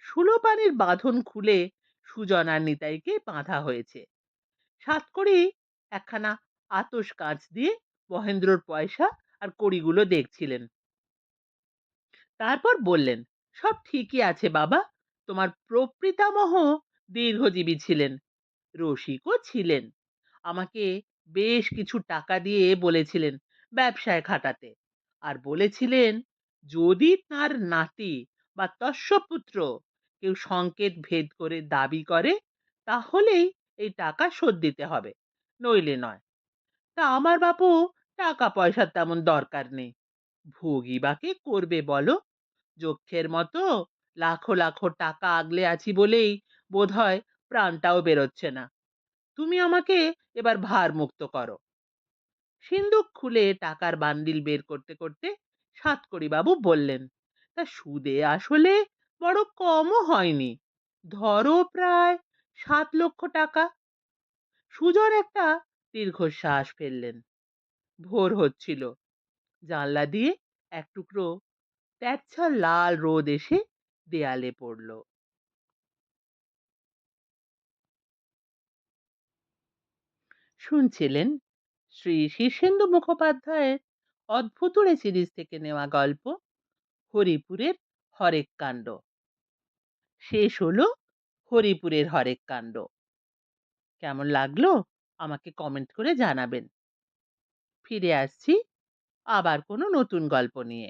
সুলোপানির বাঁধন খুলে সুজন আর নিতাইকে বাঁধা হয়েছে। সাতকড়ি একখানা আতস কাঁচ দিয়ে মহেন্দ্রর পয়সা আর কড়িগুলো দেখছিলেন। তারপর বললেন, সব ঠিকই আছে বাবা, তোমার প্রপিতামহ দীর্ঘজীবী ছিলেন, রসিকও ছিলেন। আমাকে বেশ কিছু টাকা দিয়ে বলেছিলেন ব্যবসায় খাটাতে, আর বলেছিলেন যদি তার নাতি বা তস্যপুত্র কেউ সংকেত ভেদ করে দাবি করে তাহলেই এই টাকা শোধ দিতে হবে, নইলে নয়। তা আমার বাপু টাকা পয়সার তেমন দরকার নেই, ভোগী বা কে করবে বলো? যক্ষের মতো লাখো লাখো টাকা আগলে আছি বলেই বোধহয় প্রাণটাও বেরোচ্ছে না। তুমি আমাকে এবার ভার মুক্ত করো। সিন্দুক খুলে টাকার বান্ডিল বের করতে করতে সাতকড়ি বাবু বললেন, তা সুদে আসলে বড় কমও হয়নি, ধরো প্রায় ৭ লক্ষ টাকা। সুজন একটা দীর্ঘশ্বাস ফেললেন। ভোর হচ্ছিল। জানলা দিয়ে এক টুকরো তেচ্ছা লাল রোদ এসে দেয়ালে পড়ল। শুনছিলেন শ্রী শীর্ষেন্দু মুখোপাধ্যায়ের অদ্ভুতুড়ে সিরিজ থেকে নেওয়া গল্প হরিপুরের হরেক কাণ্ড। শেষ হলো হরিপুরের হরেক কাণ্ড। কেমন লাগলো আমাকে কমেন্ট করে জানাবেন। ফিরে আসছি আবার কোনো নতুন গল্প নিয়ে।